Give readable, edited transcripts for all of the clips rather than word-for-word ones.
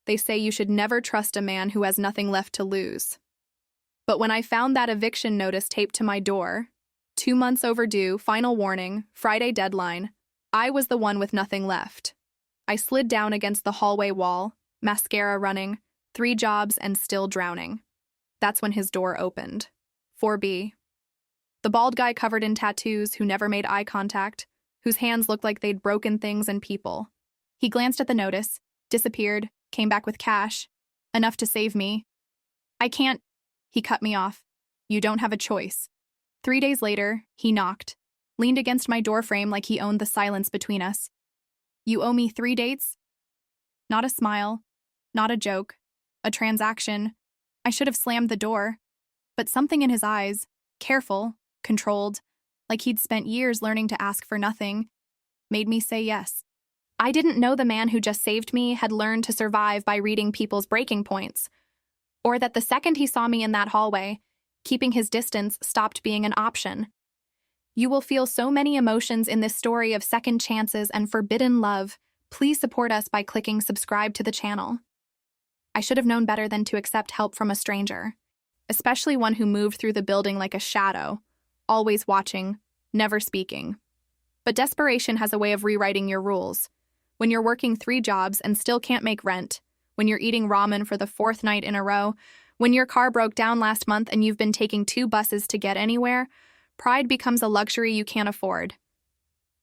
They say you should never trust a man who has nothing left to lose. But when I found that eviction notice taped to my door, 2 months overdue, final warning, Friday deadline, I was the one with nothing left. I slid down against the hallway wall, mascara running, 3 jobs and still drowning. That's when his door opened. 4B. The bald guy covered in tattoos who never made eye contact, whose hands looked like they'd broken things and people. He glanced at the notice, disappeared, came back with cash. Enough to save me. I can't. He cut me off. You don't have a choice. 3 days later, he knocked, leaned against my doorframe like he owned the silence between us. You owe me 3 dates? Not a smile, not a joke, a transaction. I should have slammed the door. But something in his eyes, careful, controlled, like he'd spent years learning to ask for nothing, made me say yes. I didn't know the man who just saved me had learned to survive by reading people's breaking points, or that the second he saw me in that hallway, keeping his distance stopped being an option. You will feel so many emotions in this story of second chances and forbidden love. Please support us by clicking subscribe to the channel. I should have known better than to accept help from a stranger, especially one who moved through the building like a shadow, always watching, never speaking. But desperation has a way of rewriting your rules. When you're working 3 jobs and still can't make rent, when you're eating ramen for the 4th night in a row, when your car broke down last month and you've been taking 2 buses to get anywhere, pride becomes a luxury you can't afford.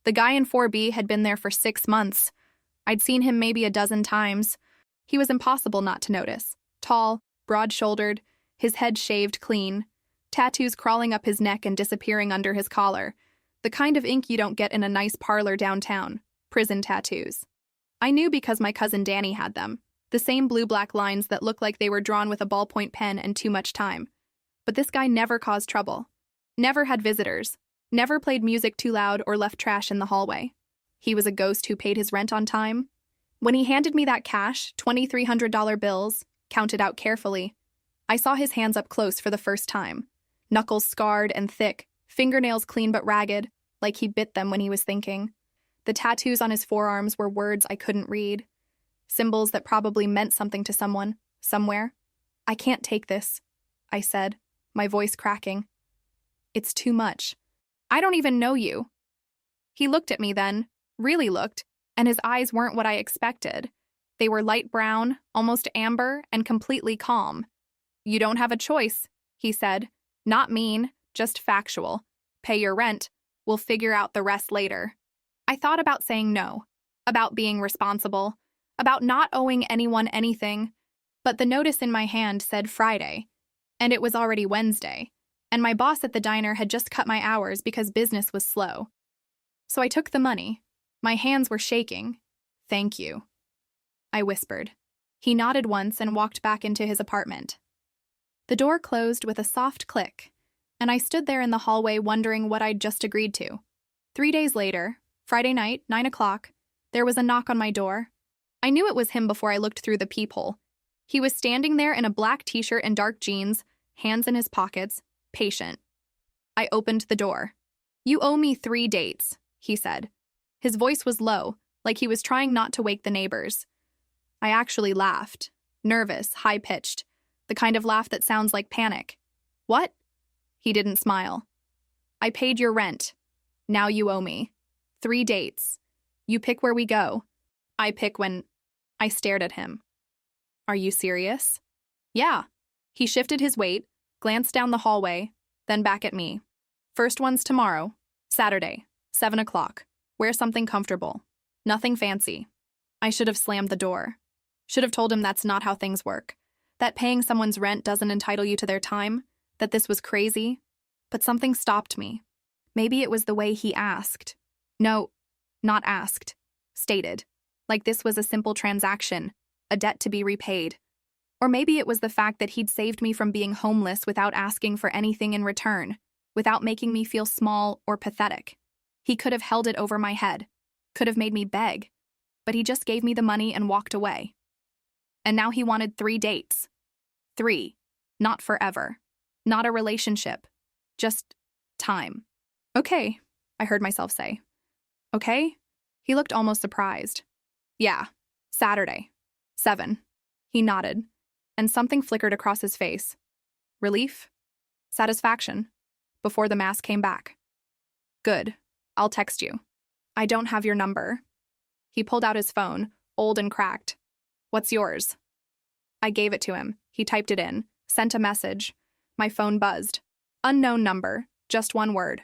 The guy in 4B had been there for 6 months. I'd seen him maybe a dozen times. He was impossible not to notice. Tall, broad-shouldered, his head shaved clean, tattoos crawling up his neck and disappearing under his collar. The kind of ink you don't get in a nice parlor downtown. Prison tattoos. I knew because my cousin Danny had them. The same blue-black lines that looked like they were drawn with a ballpoint pen and too much time. But this guy never caused trouble. Never had visitors. Never played music too loud or left trash in the hallway. He was a ghost who paid his rent on time. When he handed me that cash, $2,300 bills, counted out carefully, I saw his hands up close for the first time. Knuckles scarred and thick, fingernails clean but ragged, like he bit them when he was thinking. The tattoos on his forearms were words I couldn't read. Symbols that probably meant something to someone, somewhere. I can't take this, I said, my voice cracking. It's too much. I don't even know you. He looked at me then, really looked, and his eyes weren't what I expected. They were light brown, almost amber, and completely calm. You don't have a choice, he said. Not mean, just factual. Pay your rent. We'll figure out the rest later. I thought about saying no, about being responsible, about not owing anyone anything, but the notice in my hand said Friday, and it was already Wednesday, and my boss at the diner had just cut my hours because business was slow. So I took the money. My hands were shaking. Thank you, I whispered. He nodded once and walked back into his apartment. The door closed with a soft click, and I stood there in the hallway wondering what I'd just agreed to. 3 days later, Friday night, 9 o'clock, there was a knock on my door. I knew it was him before I looked through the peephole. He was standing there in a black t-shirt and dark jeans, hands in his pockets, patient. I opened the door. You owe me 3 dates, he said. His voice was low, like he was trying not to wake the neighbors. I actually laughed, nervous, high-pitched, the kind of laugh that sounds like panic. What? He didn't smile. I paid your rent. Now you owe me. 3 dates. You pick where we go. I pick when... I stared at him. Are you serious? Yeah. He shifted his weight, glanced down the hallway, then back at me. First one's tomorrow, Saturday, 7 o'clock. Wear something comfortable. Nothing fancy. I should have slammed the door. Should have told him that's not how things work. That paying someone's rent doesn't entitle you to their time. That this was crazy. But something stopped me. Maybe it was the way he asked. No, not asked. Stated. Like this was a simple transaction, a debt to be repaid. Or maybe it was the fact that he'd saved me from being homeless without asking for anything in return, without making me feel small or pathetic. He could have held it over my head, could have made me beg, but he just gave me the money and walked away. And now he wanted 3 dates. 3. Not forever. Not a relationship. Just time. Okay, I heard myself say. Okay? He looked almost surprised. Yeah, Saturday. 7. He nodded, and something flickered across his face. Relief? Satisfaction? Before the mask came back. Good. I'll text you. I don't have your number. He pulled out his phone, old and cracked. What's yours? I gave it to him. He typed it in, sent a message. My phone buzzed. Unknown number, just one word.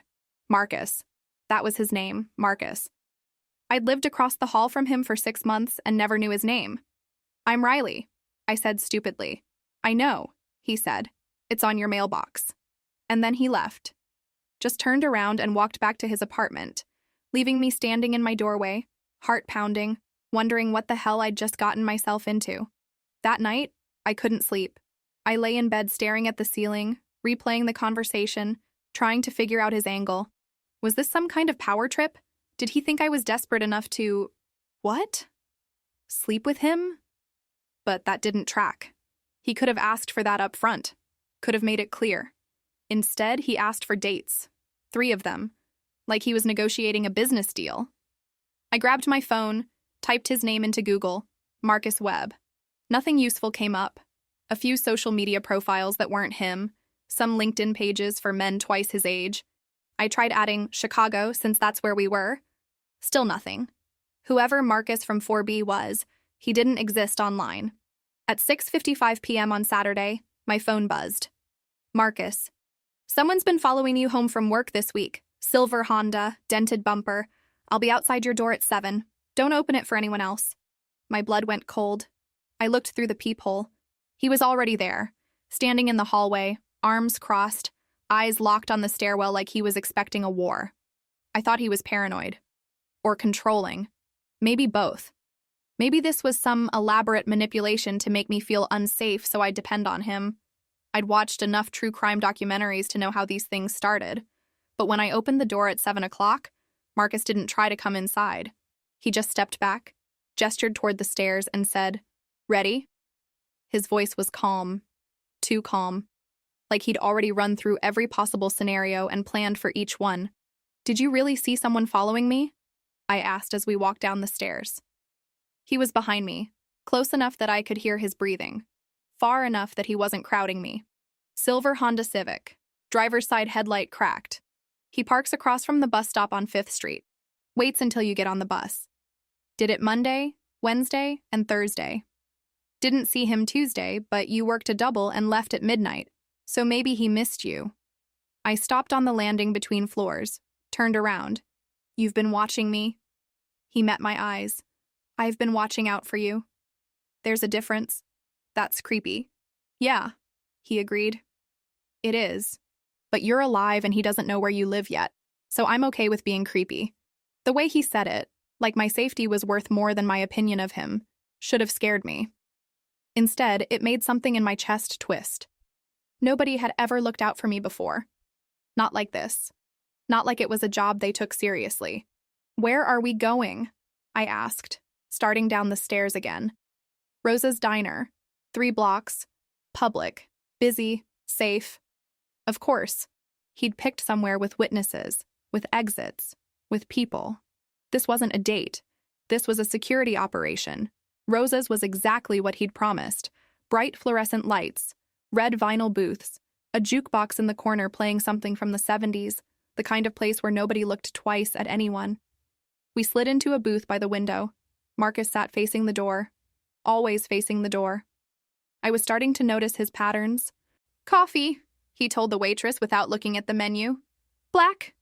Marcus. That was his name, Marcus. I'd lived across the hall from him for 6 months and never knew his name. I'm Riley, I said stupidly. I know, he said. It's on your mailbox. And then he left. Just turned around and walked back to his apartment, leaving me standing in my doorway, heart pounding, wondering what the hell I'd just gotten myself into. That night, I couldn't sleep. I lay in bed staring at the ceiling, replaying the conversation, trying to figure out his angle. Was this some kind of power trip? Did he think I was desperate enough to… what? Sleep with him? But that didn't track. He could have asked for that up front, could have made it clear. Instead, he asked for dates. 3 of them. Like he was negotiating a business deal. I grabbed my phone, typed his name into Google, Marcus Webb. Nothing useful came up. A few social media profiles that weren't him, some LinkedIn pages for men twice his age. I tried adding Chicago since that's where we were. Still nothing. Whoever Marcus from 4B was, he didn't exist online. At 6:55 p.m. on Saturday, my phone buzzed. Marcus. Someone's been following you home from work this week. Silver Honda, dented bumper. I'll be outside your door at 7. Don't open it for anyone else. My blood went cold. I looked through the peephole. He was already there, standing in the hallway, arms crossed, eyes locked on the stairwell like he was expecting a war. I thought he was paranoid. Or controlling. Maybe both. Maybe this was some elaborate manipulation to make me feel unsafe so I'd depend on him. I'd watched enough true crime documentaries to know how these things started. But when I opened the door at 7 o'clock, Marcus didn't try to come inside. He just stepped back, gestured toward the stairs, and said, "Ready?" His voice was calm. Too calm. Like he'd already run through every possible scenario and planned for each one. "Did you really see someone following me?" I asked as we walked down the stairs. He was behind me, close enough that I could hear his breathing, far enough that he wasn't crowding me. Silver Honda Civic, driver's side headlight cracked. He parks across from the bus stop on 5th Street. Waits until you get on the bus. Did it Monday, Wednesday, and Thursday. Didn't see him Tuesday, but you worked a double and left at midnight, so maybe he missed you. I stopped on the landing between floors, turned around. "You've been watching me?" He met my eyes. "I've been watching out for you." "There's a difference." "That's creepy." "Yeah," he agreed. "It is. But you're alive and he doesn't know where you live yet, so I'm okay with being creepy." The way he said it, like my safety was worth more than my opinion of him, should have scared me. Instead, it made something in my chest twist. Nobody had ever looked out for me before. Not like this. Not like it was a job they took seriously. "Where are we going?" I asked, starting down the stairs again. "Rosa's Diner. 3 blocks. Public. Busy. Safe." Of course. He'd picked somewhere with witnesses, with exits, with people. This wasn't a date. This was a security operation. Rosa's was exactly what he'd promised. Bright fluorescent lights, red vinyl booths, a jukebox in the corner playing something from the 70s, the kind of place where nobody looked twice at anyone. We slid into a booth by the window. Marcus sat facing the door. Always facing the door. I was starting to notice his patterns. "Coffee," he told the waitress without looking at the menu. "Black."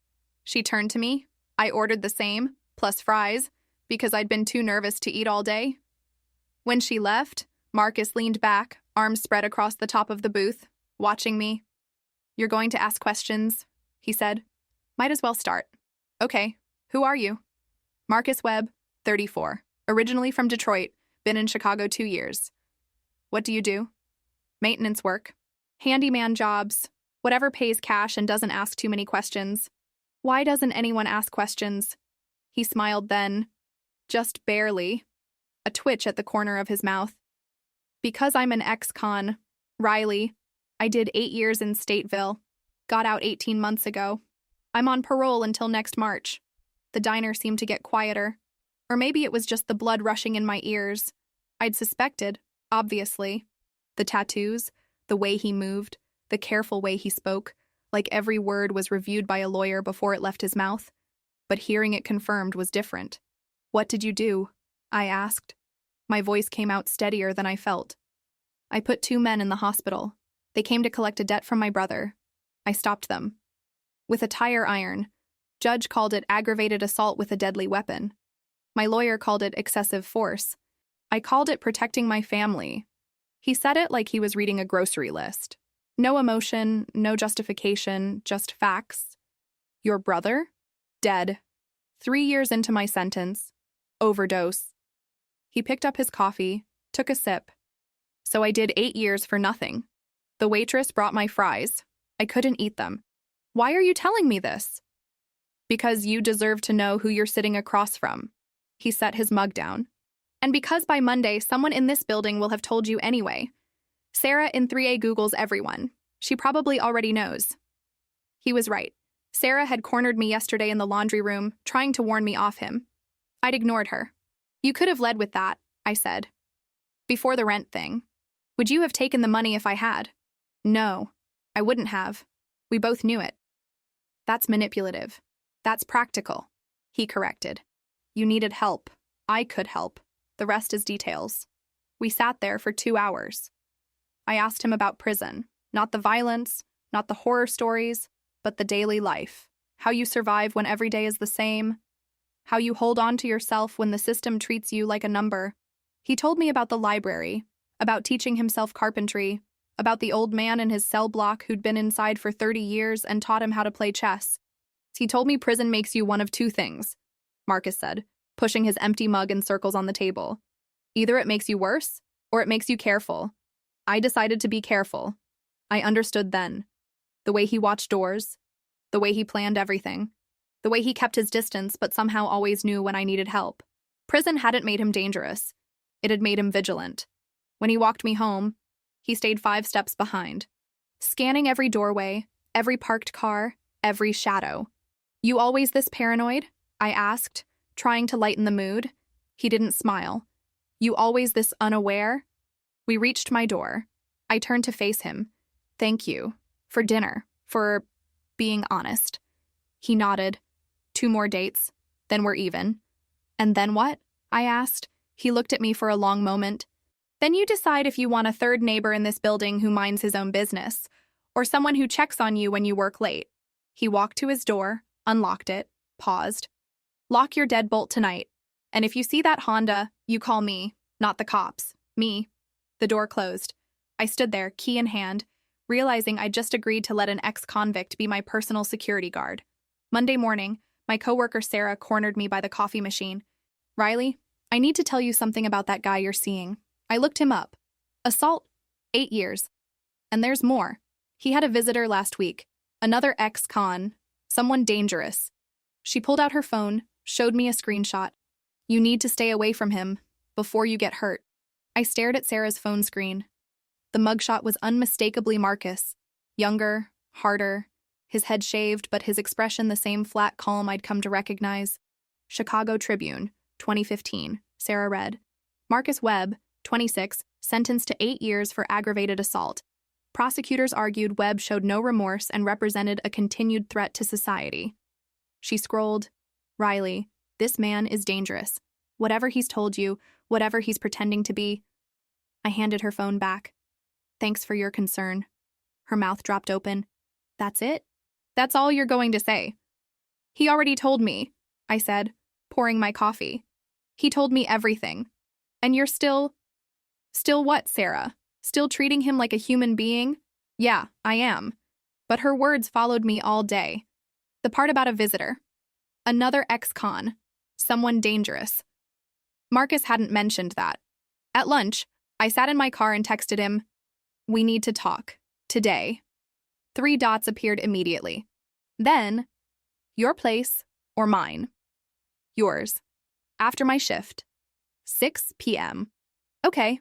She turned to me. I ordered the same, plus fries, because I'd been too nervous to eat all day. When she left, Marcus leaned back, arms spread across the top of the booth, watching me. "You're going to ask questions," he said. "Might as well start." "Okay, who are you?" "Marcus Webb, 34. Originally from Detroit, been in Chicago 2 years. "What do you do?" "Maintenance work. Handyman jobs. Whatever pays cash and doesn't ask too many questions." "Why doesn't anyone ask questions?" He smiled then. Just barely. A twitch at the corner of his mouth. "Because I'm an ex-con. Riley. I did 8 years in Stateville. Got out 18 months ago. I'm on parole until next March." The diner seemed to get quieter. Or maybe it was just the blood rushing in my ears. I'd suspected, Obviously. The tattoos, the way he moved, the careful way he spoke, like every word was reviewed by a lawyer before it left his mouth. But hearing it confirmed was different. "What did you do?" I asked. My voice came out steadier than I felt. "I put 2 men in the hospital. They came to collect a debt from my brother. I stopped them. With a tire iron. Judge called it aggravated assault with a deadly weapon. My lawyer called it excessive force. I called it protecting my family." He said it like he was reading a grocery list. No emotion, no justification, just facts. "Your brother? Dead. 3 years into my sentence. Overdose." He picked up his coffee, took a sip. "So I did 8 years for nothing. The waitress brought my fries. I couldn't eat them." "Why are you telling me this?" "Because you deserve to know who you're sitting across from." He set his mug down. "And because by Monday someone in this building will have told you anyway. Sarah in 3A Googles everyone. She probably already knows." He was right. Sarah had cornered me yesterday in the laundry room, trying to warn me off him. I'd ignored her. "You could have led with that," I said. "Before the rent thing. Would you have taken the money if I had?" "No, I wouldn't have. We both knew it." "That's manipulative. That's practical," he corrected. "You needed help. I could help. The rest is details." We sat there for 2 hours. I asked him about prison. Not the violence, not the horror stories, but the daily life. How you survive when every day is the same. How you hold on to yourself when the system treats you like a number. He told me about the library, about teaching himself carpentry, about the old man in his cell block who'd been inside for 30 years and taught him how to play chess. He told me prison makes you one of 2 things, Marcus said, pushing his empty mug in circles on the table. "Either it makes you worse, or it makes you careful." I decided to be careful. I understood then. The way he watched doors, the way he planned everything, the way he kept his distance but somehow always knew when I needed help. Prison hadn't made him dangerous. It had made him vigilant. When he walked me home, he stayed 5 steps behind, scanning every doorway, every parked car, every shadow. "You always this paranoid?" I asked, trying to lighten the mood. He didn't smile. "You always this unaware?" We reached my door. I turned to face him. "Thank you. For dinner. For being honest." He nodded. 2 more dates. Then we're even." "And then what?" I asked. He looked at me for a long moment. "Then you decide if you want a 3rd neighbor in this building who minds his own business, or someone who checks on you when you work late." He walked to his door, unlocked it, paused. "Lock your deadbolt tonight. And if you see that Honda, you call me, not the cops. Me." The door closed. I stood there, key in hand, realizing I'd just agreed to let an ex-convict be my personal security guard. Monday morning, my coworker Sarah cornered me by the coffee machine. "Riley, I need to tell you something about that guy you're seeing. I looked him up. Assault, 8 years. And there's more. He had a visitor last week. Another ex-con. Someone dangerous." She pulled out her phone, showed me a screenshot. "You need to stay away from him before you get hurt." I stared at Sarah's phone screen. The mugshot was unmistakably Marcus. Younger, harder, his head shaved, but his expression the same flat calm I'd come to recognize. Chicago Tribune, 2015, Sarah read. Marcus Webb, 26, sentenced to 8 years for aggravated assault. Prosecutors argued Webb showed no remorse and represented a continued threat to society. She scrolled. "Riley, this man is dangerous. Whatever he's told you, whatever he's pretending to be." I handed her phone back. "Thanks for your concern." Her mouth dropped open. "That's it? That's all you're going to say?" "He already told me," I said, pouring my coffee. "He told me everything. And you're still..." "Still what, Sarah? Still treating him like a human being?" "Yeah, I am." But her words followed me all day. The part about a visitor. Another ex-con. Someone dangerous. Marcus hadn't mentioned that. At lunch, I sat in my car and texted him, "We need to talk. Today." 3 dots appeared immediately. Then, "Your place or mine?" "Yours. After my shift. 6 p.m. Okay.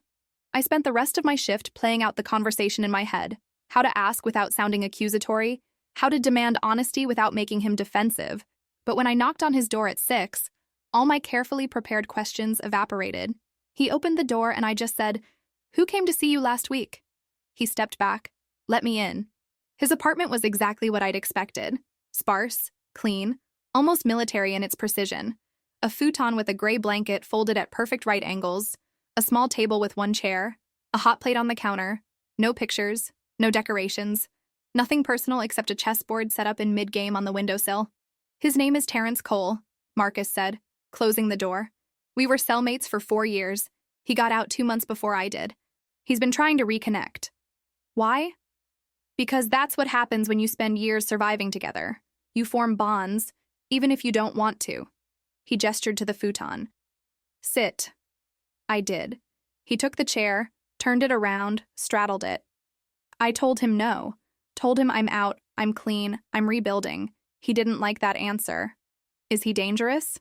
I spent the rest of my shift playing out the conversation in my head. How to ask without sounding accusatory. How to demand honesty without making him defensive. But when I knocked on his door at 6, all my carefully prepared questions evaporated. He opened the door and I just said, Who came to see you last week? He stepped back. Let me in. His apartment was exactly what I'd expected. Sparse, clean, almost military in its precision. A futon with a gray blanket folded at perfect right angles, a small table with one chair, a hot plate on the counter, no pictures, no decorations, nothing personal except a chessboard set up in mid-game on the windowsill. His name is Terrence Cole, Marcus said, closing the door. We were cellmates for 4 years. He got out 2 months before I did. He's been trying to reconnect. Why? Because that's what happens when you spend years surviving together. You form bonds, even if you don't want to. He gestured to the futon. Sit. I did. He took the chair, turned it around, straddled it. I told him no. Told him I'm out, I'm clean, I'm rebuilding. He didn't like that answer. Is he dangerous?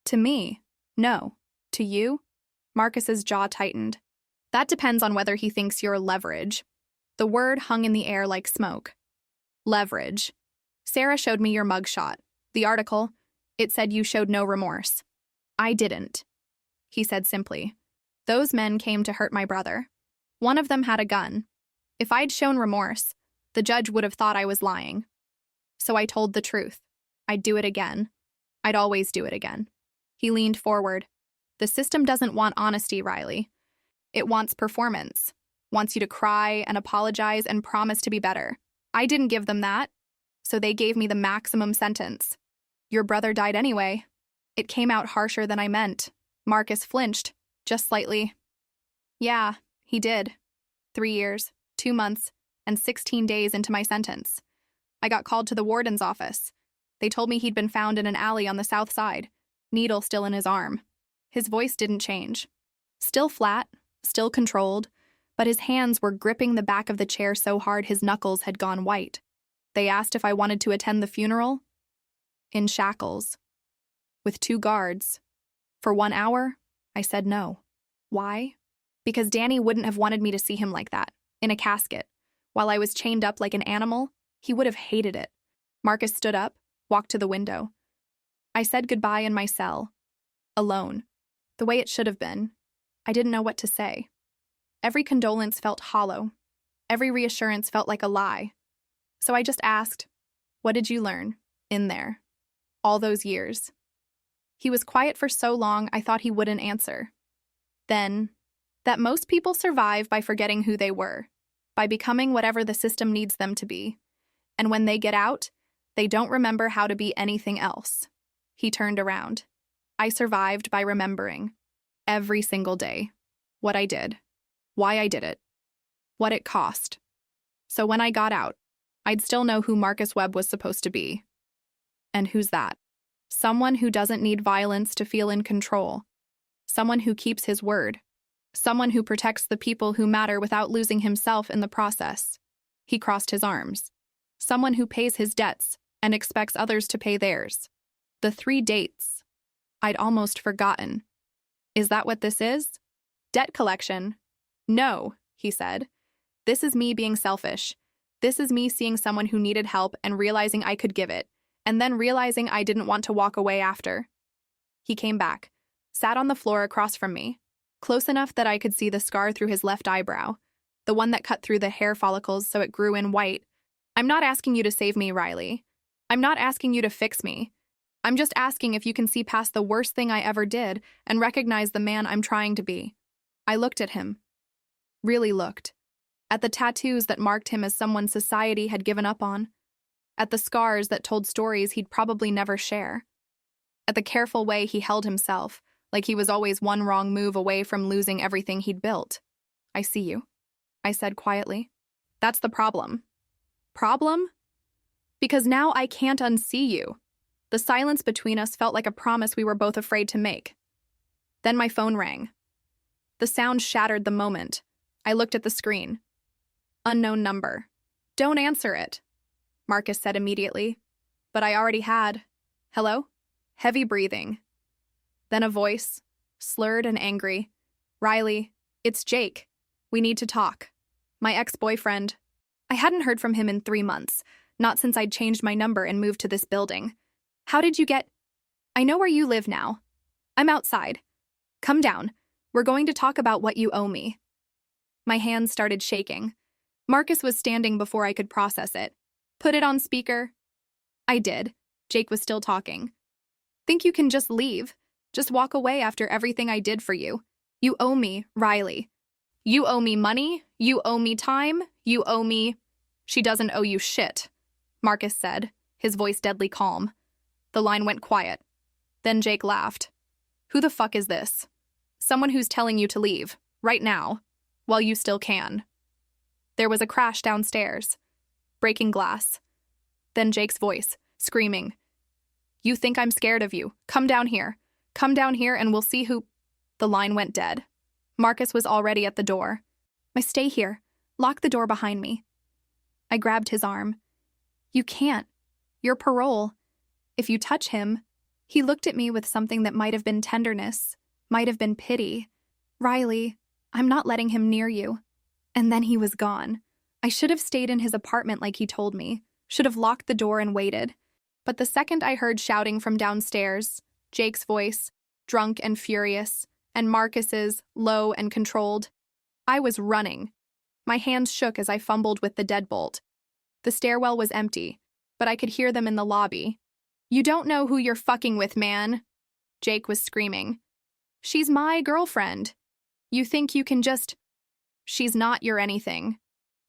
To me, no. To you? Marcus's jaw tightened. That depends on whether he thinks you're leverage. The word hung in the air like smoke. Leverage. Sarah showed me your mugshot. The article. It said you showed no remorse. I didn't. He said simply. Those men came to hurt my brother. One of them had a gun. If I'd shown remorse, the judge would have thought I was lying. So I told the truth. I'd do it again. I'd always do it again. He leaned forward. The system doesn't want honesty, Riley. It wants performance. Wants you to cry and apologize and promise to be better. I didn't give them that, so they gave me the maximum sentence. Your brother died anyway. It came out harsher than I meant. Marcus flinched, just slightly. Yeah, he did. 3 years, 2 months, and 16 days into my sentence. I got called to the warden's office. They told me he'd been found in an alley on the south side, needle still in his arm. His voice didn't change. Still flat, still controlled, but his hands were gripping the back of the chair so hard his knuckles had gone white. They asked if I wanted to attend the funeral. In shackles. With 2 guards. For 1 hour, I said no. Why? Because Danny wouldn't have wanted me to see him like that, in a casket. While I was chained up like an animal, he would have hated it. Marcus stood up, walked to the window. I said goodbye in my cell. Alone. The way it should have been. I didn't know what to say. Every condolence felt hollow. Every reassurance felt like a lie. So I just asked, what did you learn, in there? All those years. He was quiet for so long I thought he wouldn't answer. Then, that most people survive by forgetting who they were, by becoming whatever the system needs them to be. And when they get out, they don't remember how to be anything else. He turned around. I survived by remembering. Every single day. What I did. Why I did it. What it cost. So when I got out, I'd still know who Marcus Webb was supposed to be. And who's that? Someone who doesn't need violence to feel in control. Someone who keeps his word. Someone who protects the people who matter without losing himself in the process. He crossed his arms. Someone who pays his debts and expects others to pay theirs. The 3 dates. I'd almost forgotten. Is that what this is? Debt collection? No, he said. This is me being selfish. This is me seeing someone who needed help and realizing I could give it, and then realizing I didn't want to walk away after. He came back, sat on the floor across from me, close enough that I could see the scar through his left eyebrow, the one that cut through the hair follicles so it grew in white. I'm not asking you to save me, Riley. I'm not asking you to fix me. I'm just asking if you can see past the worst thing I ever did and recognize the man I'm trying to be. I looked at him. Really looked. At the tattoos that marked him as someone society had given up on. At the scars that told stories he'd probably never share. At the careful way he held himself, like he was always one wrong move away from losing everything he'd built. I see you, I said quietly. That's the problem. Problem? Because now I can't unsee you. The silence between us felt like a promise we were both afraid to make. Then my phone rang. The sound shattered the moment. I looked at the screen. Unknown number. Don't answer it, Marcus said immediately. But I already had. Hello? Heavy breathing. Then a voice, slurred and angry. Riley, it's Jake. We need to talk. My ex-boyfriend. I hadn't heard from him in 3 months, not since I'd changed my number and moved to this building. How did you get... I know where you live now. I'm outside. Come down. We're going to talk about what you owe me. My hands started shaking. Marcus was standing before I could process it. Put it on speaker. I did. Jake was still talking. Think you can just leave? Just walk away after everything I did for you? You owe me, Riley. You owe me money. You owe me time. You owe me... She doesn't owe you shit, Marcus said, his voice deadly calm. The line went quiet. Then Jake laughed. Who the fuck is this? Someone who's telling you to leave, right now, while you still can. There was a crash downstairs, breaking glass. Then Jake's voice, screaming. You think I'm scared of you? Come down here. Come down here and we'll see who... The line went dead. Marcus was already at the door. Stay here. Lock the door behind me. I grabbed his arm. You can't. You're parole. If you touch him... He looked at me with something that might have been tenderness, might have been pity. Riley, I'm not letting him near you. And then he was gone. I should have stayed in his apartment like he told me, should have locked the door and waited. But the second I heard shouting from downstairs, Jake's voice, drunk and furious, and Marcus's, low and controlled, I was running. My hands shook as I fumbled with the deadbolt. The stairwell was empty, but I could hear them in the lobby. You don't know who you're fucking with, man, Jake was screaming. She's my girlfriend. You think you can just... She's not your anything,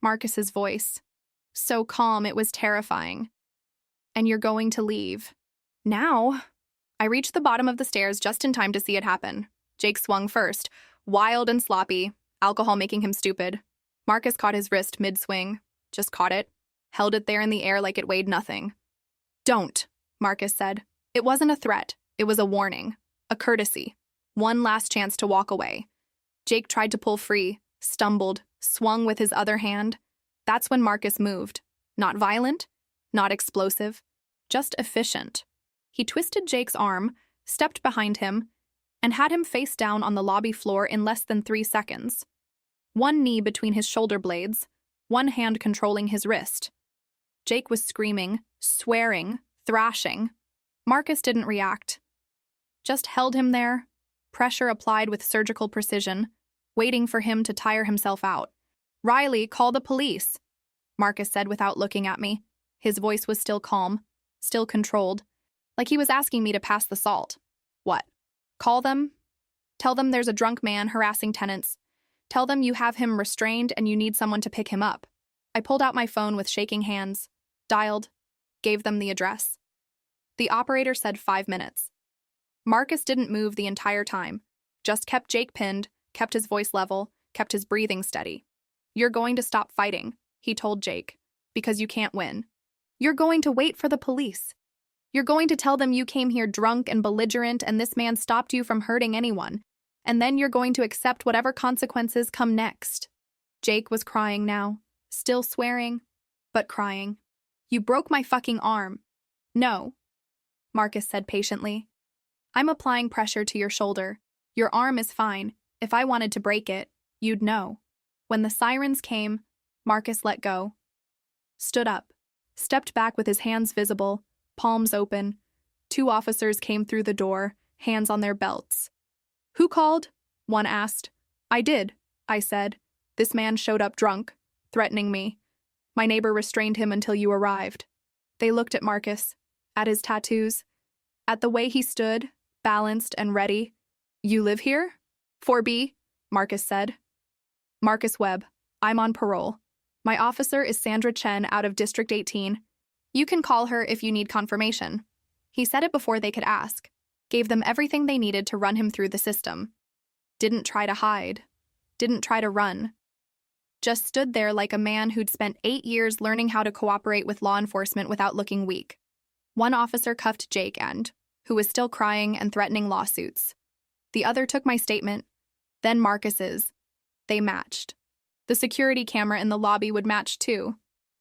Marcus's voice. So calm it was terrifying. And you're going to leave. Now? I reached the bottom of the stairs just in time to see it happen. Jake swung first, wild and sloppy, alcohol making him stupid. Marcus caught his wrist mid-swing, just caught it, held it there in the air like it weighed nothing. Don't, Marcus said. It wasn't a threat, it was a warning, a courtesy, one last chance to walk away. Jake tried to pull free, stumbled, swung with his other hand. That's when Marcus moved. Not violent, not explosive, just efficient. He twisted Jake's arm, stepped behind him, and had him face down on the lobby floor in less than 3 seconds. One knee between his shoulder blades, one hand controlling his wrist. Jake was screaming, swearing, thrashing. Marcus didn't react. Just held him there, pressure applied with surgical precision, waiting for him to tire himself out. Riley, call the police, Marcus said without looking at me. His voice was still calm, still controlled, like he was asking me to pass the salt. What? Call them? Tell them there's a drunk man harassing tenants. Tell them you have him restrained and you need someone to pick him up. I pulled out my phone with shaking hands, dialed, gave them the address. The operator said 5 minutes. Marcus didn't move the entire time, just kept Jake pinned, kept his voice level, kept his breathing steady. You're going to stop fighting, he told Jake, because you can't win. You're going to wait for the police. You're going to tell them you came here drunk and belligerent and this man stopped you from hurting anyone. And then you're going to accept whatever consequences come next. Jake was crying now, still swearing, but crying. You broke my fucking arm. No, Marcus said patiently. I'm applying pressure to your shoulder. Your arm is fine. If I wanted to break it, you'd know. When the sirens came, Marcus let go. Stood up, stepped back with his hands visible, palms open. 2 officers came through the door, hands on their belts. Who called? One asked. I did, I said. This man showed up drunk, threatening me. My neighbor restrained him until you arrived. They looked at Marcus, at his tattoos, at the way he stood, balanced and ready. You live here? 4B, Marcus said. Marcus Webb, I'm on parole. My officer is Sandra Chen out of District 18. You can call her if you need confirmation. He said it before they could ask. Gave them everything they needed to run him through the system. Didn't try to hide. Didn't try to run. Just stood there like a man who'd spent 8 years learning how to cooperate with law enforcement without looking weak. One officer cuffed Jake and, who was still crying and threatening lawsuits. The other took my statement, then Marcus's. They matched. The security camera in the lobby would match too.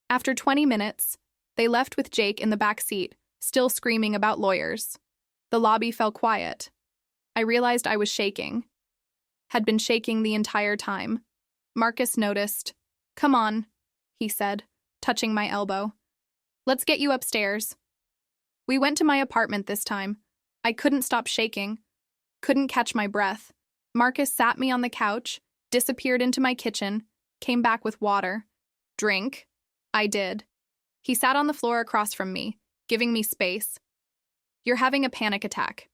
After 20 minutes, they left with Jake in the back seat, still screaming about lawyers. The lobby fell quiet. I realized I was shaking. Had been shaking the entire time. Marcus noticed. Come on, he said, touching my elbow. Let's get you upstairs. We went to my apartment this time. I couldn't stop shaking. Couldn't catch my breath. Marcus sat me on the couch, disappeared into my kitchen, Came back with water. Drink. I did. He sat on the floor across from me, giving me space. You're having a panic attack.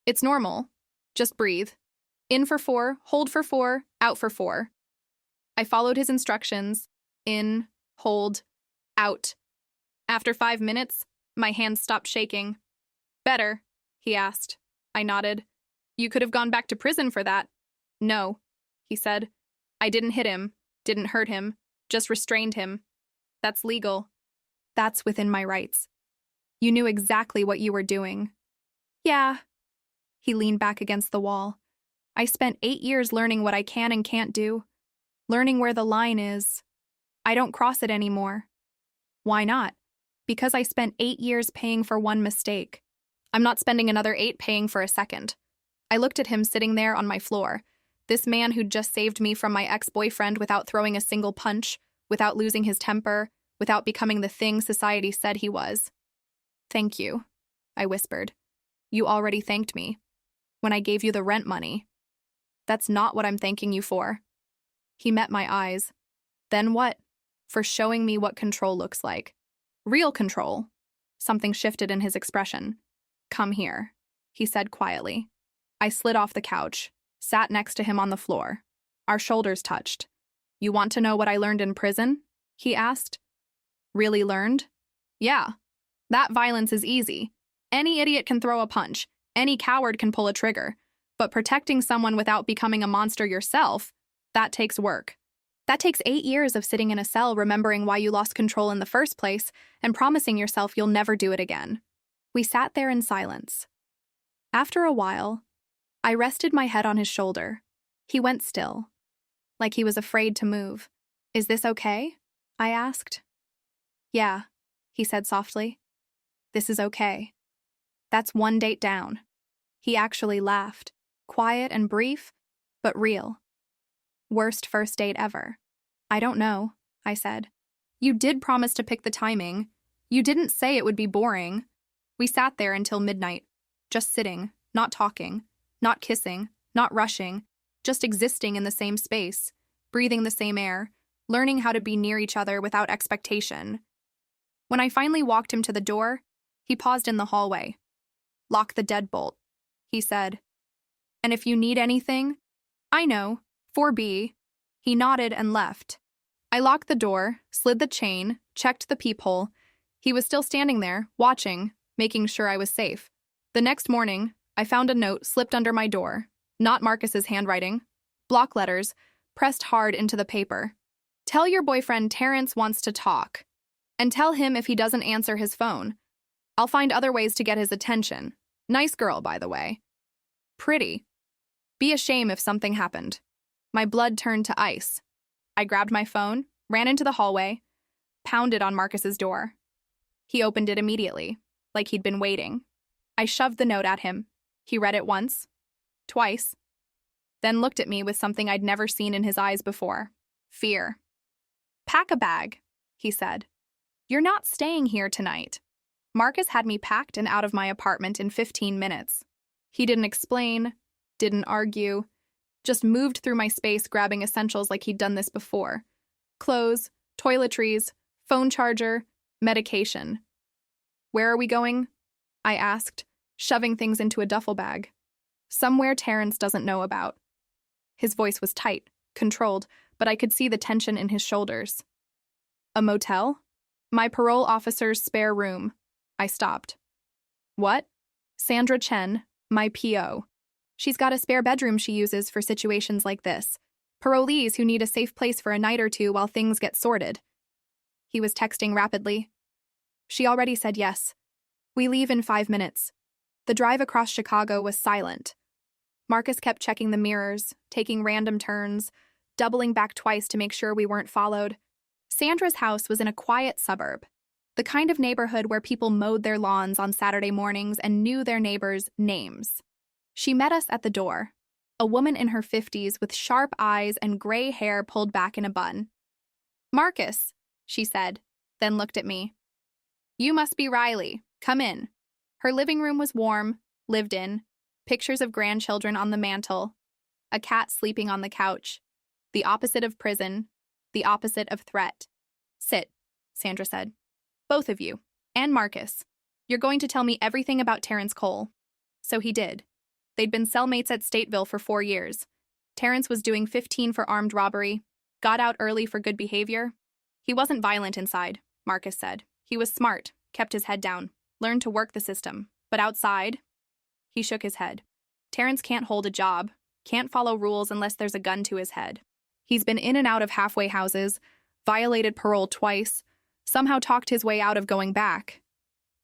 It's normal. Just breathe. In for 4, hold for 4, out for 4. I followed his instructions. In, hold, out. After 5 minutes, my hands stopped shaking. Better, he asked. I nodded. You could have gone back to prison for that. No, he said. I didn't hit him, didn't hurt him, just restrained him. That's legal. That's within my rights. You knew exactly what you were doing. Yeah. He leaned back against the wall. I spent 8 years learning what I can and can't do, learning where the line is. I don't cross it anymore. Why not? Because I spent 8 years paying for one mistake. I'm not spending another 8 paying for a second. I looked at him sitting there on my floor, this man who'd just saved me from my ex-boyfriend without throwing a single punch, without losing his temper, without becoming the thing society said he was. Thank you, I whispered. You already thanked me. When I gave you the rent money. That's not what I'm thanking you for. He met my eyes. Then what? For showing me what control looks like. Real control. Something shifted in his expression. Come here, he said quietly. I slid off the couch, sat next to him on the floor. Our shoulders touched. You want to know what I learned in prison? He asked. Really learned? Yeah. That violence is easy. Any idiot can throw a punch. Any coward can pull a trigger. But protecting someone without becoming a monster yourself, that takes work. That takes 8 years of sitting in a cell remembering why you lost control in the first place and promising yourself you'll never do it again. We sat there in silence. After a while, I rested my head on his shoulder. He went still, like he was afraid to move. Is this okay? I asked. Yeah, he said softly. This is okay. That's 1 date down. He actually laughed, quiet and brief, but real. Worst first date ever. I don't know, I said. You did promise to pick the timing. You didn't say it would be boring. We sat there until midnight, just sitting, not talking, not kissing, not rushing, just existing in the same space, breathing the same air, learning how to be near each other without expectation. When I finally walked him to the door, he paused in the hallway. Lock the deadbolt, he said. And if you need anything, I know, 4B. He nodded and left. I locked the door, slid the chain, checked the peephole. He was still standing there, watching, making sure I was safe. The next morning, I found a note slipped under my door, not Marcus's handwriting, block letters, pressed hard into the paper. Tell your boyfriend Terrence wants to talk. And tell him if he doesn't answer his phone. I'll find other ways to get his attention. Nice girl, by the way. Pretty. Be a shame if something happened. My blood turned to ice. I grabbed my phone, ran into the hallway, pounded on Marcus's door. He opened it immediately, like he'd been waiting. I shoved the note at him. He read it once, twice, then looked at me with something I'd never seen in his eyes before. Fear. Pack a bag, he said. You're not staying here tonight. Marcus had me packed and out of my apartment in 15 minutes. He didn't explain, didn't argue, just moved through my space grabbing essentials like he'd done this before. Clothes, toiletries, phone charger, medication. Where are we going? I asked, shoving things into a duffel bag. Somewhere Terrence doesn't know about. His voice was tight, controlled, but I could see the tension in his shoulders. A motel? My parole officer's spare room. I stopped. What? Sandra Chen, my PO. She's got a spare bedroom she uses for situations like this. Parolees who need a safe place for a night or two while things get sorted. He was texting rapidly. She already said yes. We leave in 5 minutes. The drive across Chicago was silent. Marcus kept checking the mirrors, taking random turns, doubling back twice to make sure we weren't followed. Sandra's house was in a quiet suburb, the kind of neighborhood where people mowed their lawns on Saturday mornings and knew their neighbors' names. She met us at the door, a woman in her 50s with sharp eyes and gray hair pulled back in a bun. Marcus, she said, then looked at me. You must be Riley. Come in. Her living room was warm, lived in, pictures of grandchildren on the mantel, a cat sleeping on the couch, the opposite of prison, the opposite of threat. Sit, Sandra said. Both of you, and Marcus. You're going to tell me everything about Terrence Cole. So he did. They'd been cellmates at Stateville for 4 years. Terrence was doing 15 for armed robbery, got out early for good behavior. He wasn't violent inside, Marcus said. He was smart, kept his head down, learned to work the system. But outside, he shook his head. Terrence can't hold a job, can't follow rules unless there's a gun to his head. He's been in and out of halfway houses, violated parole twice, somehow talked his way out of going back.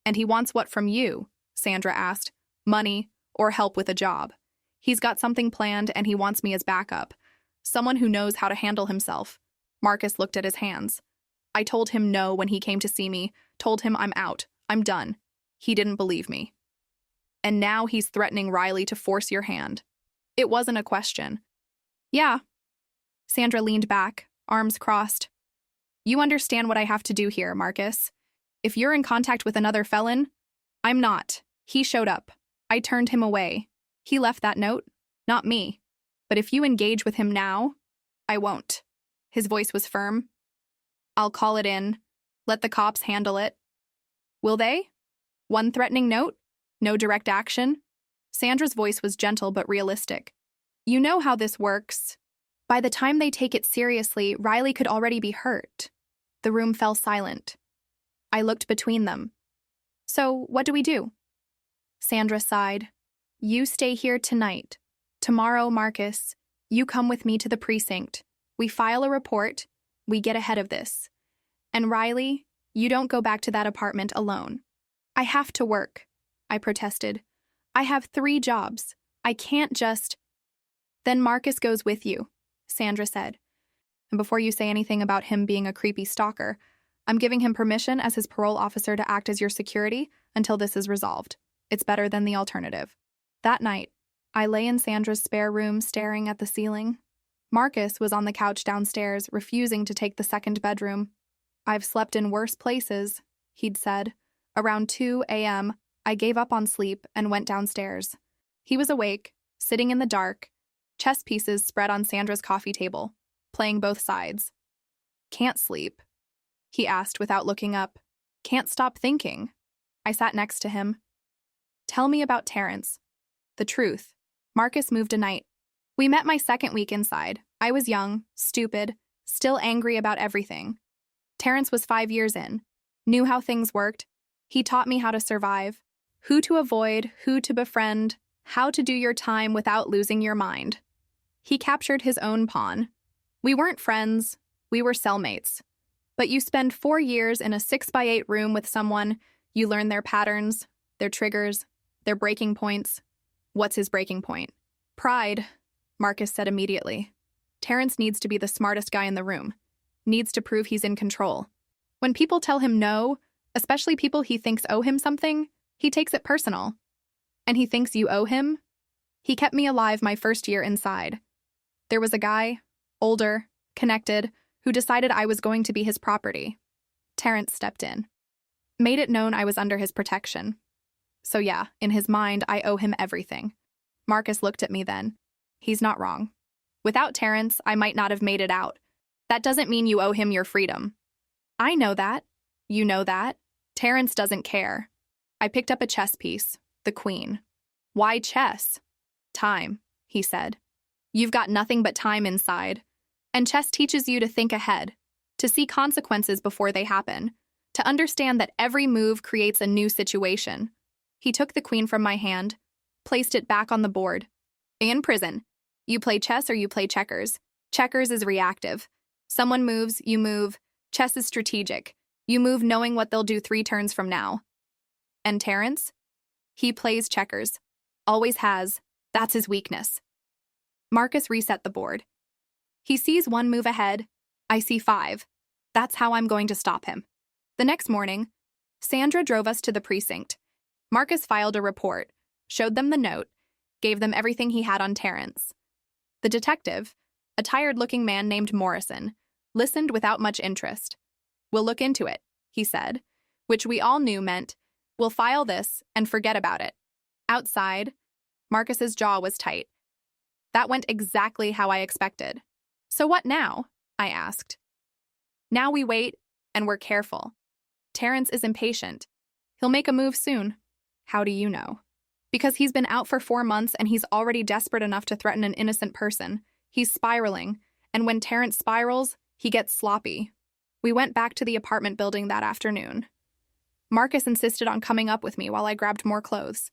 And he wants what from you? Sandra asked. Money or help with a job. He's got something planned and he wants me as backup. Someone who knows how to handle himself. Marcus looked at his hands. I told him no when he came to see me, told him I'm out, I'm done. He didn't believe me. And now he's threatening Riley to force your hand. It wasn't a question. Yeah. Sandra leaned back, arms crossed. You understand what I have to do here, Marcus. If you're in contact with another felon, I'm not. He showed up. I turned him away. He left that note, not me. But if you engage with him now, I won't. His voice was firm. I'll call it in. Let the cops handle it. Will they? One threatening note? No direct action? Sandra's voice was gentle but realistic. You know how this works. By the time they take it seriously, Riley could already be hurt. The room fell silent. I looked between them. So, what do we do? Sandra sighed. You stay here tonight. Tomorrow, Marcus, you come with me to the precinct. We file a report. We get ahead of this. And Riley, you don't go back to that apartment alone. I have to work, I protested. I have 3 jobs. I can't just... Then Marcus goes with you, Sandra said. And before you say anything about him being a creepy stalker, I'm giving him permission as his parole officer to act as your security until this is resolved. It's better than the alternative. That night, I lay in Sandra's spare room staring at the ceiling. Marcus was on the couch downstairs, refusing to take the second bedroom. I've slept in worse places, he'd said. Around 2 a.m., I gave up on sleep and went downstairs. He was awake, sitting in the dark, chess pieces spread on Sandra's coffee table, playing both sides. Can't sleep? He asked without looking up. Can't stop thinking. I sat next to him. Tell me about Terrence. The truth. Marcus moved a night. We met my second week inside. I was young, stupid, still angry about everything. Terrence was 5 years in, knew how things worked. He taught me how to survive, who to avoid, who to befriend, how to do your time without losing your mind. He captured his own pawn. We weren't friends, we were cellmates. But you spend 4 years in a 6x8 room with someone, you learn their patterns, their triggers, their breaking points. What's his breaking point? Pride, Marcus said immediately. Terrence needs to be the smartest guy in the room, needs to prove he's in control. When people tell him no, especially people he thinks owe him something, he takes it personal. And he thinks you owe him? He kept me alive my first year inside. There was a guy, older, connected, who decided I was going to be his property. Terrence stepped in. Made it known I was under his protection. So yeah, in his mind, I owe him everything. Marcus looked at me then. He's not wrong. Without Terrence, I might not have made it out. That doesn't mean you owe him your freedom. I know that. You know that. Terrence doesn't care. I picked up a chess piece, the queen. Why chess? Time, he said. You've got nothing but time inside. And chess teaches you to think ahead, to see consequences before they happen, to understand that every move creates a new situation. He took the queen from my hand, placed it back on the board. In prison, you play chess or you play checkers. Checkers is reactive. Someone moves, you move. Chess is strategic. You move knowing what they'll do 3 turns from now. And Terrence? He plays checkers. Always has. That's his weakness. Marcus reset the board. He sees 1 move ahead. I see 5. That's how I'm going to stop him. The next morning, Sandra drove us to the precinct. Marcus filed a report, showed them the note, gave them everything he had on Terrence. The detective, a tired-looking man named Morrison, listened without much interest. We'll look into it, he said, which we all knew meant, we'll file this and forget about it. Outside, Marcus's jaw was tight. That went exactly how I expected. So what now? I asked. Now we wait, and we're careful. Terrence is impatient. He'll make a move soon. How do you know? Because he's been out for 4 months and he's already desperate enough to threaten an innocent person. He's spiraling, and when Terrence spirals, he gets sloppy. We went back to the apartment building that afternoon. Marcus insisted on coming up with me while I grabbed more clothes.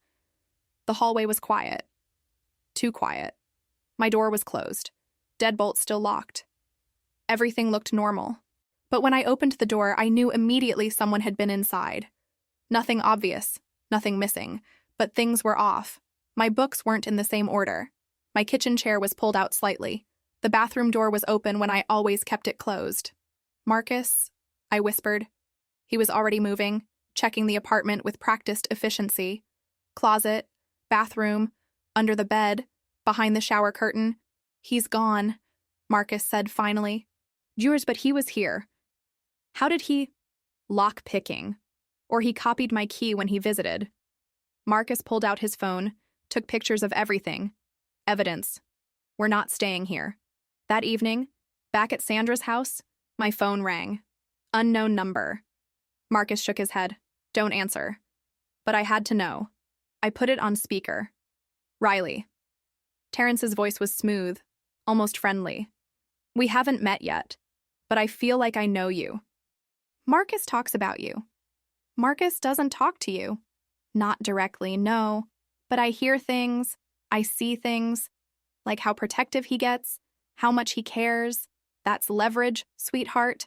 The hallway was quiet. Too quiet. My door was closed. Deadbolt still locked. Everything looked normal. But when I opened the door, I knew immediately someone had been inside. Nothing obvious, nothing missing, but things were off. My books weren't in the same order. My kitchen chair was pulled out slightly. The bathroom door was open when I always kept it closed. "Marcus," I whispered. He was already moving, checking the apartment with practiced efficiency. Closet, bathroom, under the bed, behind the shower curtain. "He's gone," Marcus said finally. "Yours, but he was here." "How did he—" "Lock-picking. Or he copied my key when he visited." Marcus pulled out his phone, took pictures of everything. Evidence. We're not staying here. That evening, back at Sandra's house, my phone rang. Unknown number. Marcus shook his head. "Don't answer." But I had to know. I put it on speaker. "Riley." Terrence's voice was smooth, almost friendly. "We haven't met yet, but I feel like I know you." "Marcus talks about you." "Marcus doesn't talk to you." "Not directly, no. But I hear things, I see things, like how protective he gets, how much he cares. That's leverage, sweetheart."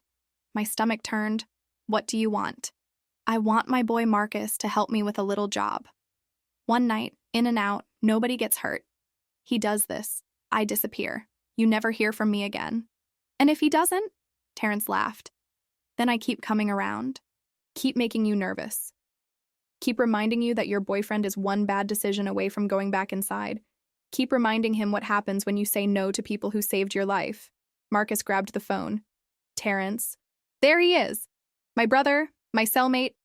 My stomach turned. "What do you want?" "I want my boy Marcus to help me with a little job. One night, in and out, nobody gets hurt. He does this. I disappear. You never hear from me again." "And if he doesn't?" Terrence laughed. "Then I keep coming around. Keep making you nervous. Keep reminding you that your boyfriend is one bad decision away from going back inside. Keep reminding him what happens when you say no to people who saved your life." Marcus grabbed the phone. "Terrence." "There he is. My brother, my cellmate,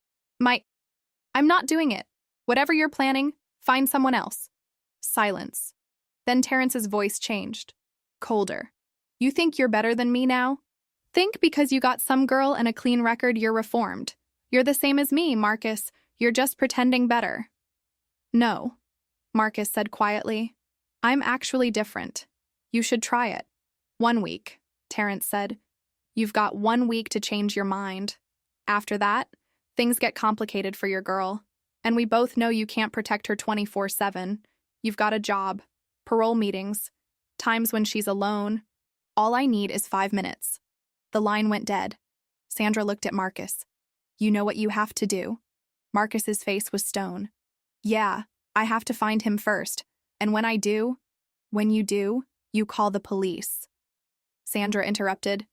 I'm not doing it. Whatever you're planning, find someone else." Silence. Then Terrence's voice changed. Colder. "You think you're better than me now? Think because you got some girl and a clean record you're reformed. You're the same as me, Marcus. You're just pretending better." "No," Marcus said quietly. "I'm actually different. You should try it." "1 week," Terrence said. "You've got 1 week to change your mind. After that, things get complicated for your girl. And we both know you can't protect her 24/7. You've got a job, parole meetings, times when she's alone. All I need is 5 minutes." The line went dead. Sandra looked at Marcus. "You know what you have to do?" Marcus's face was stone. "Yeah, I have to find him first. And when you do, you call the police." Sandra interrupted.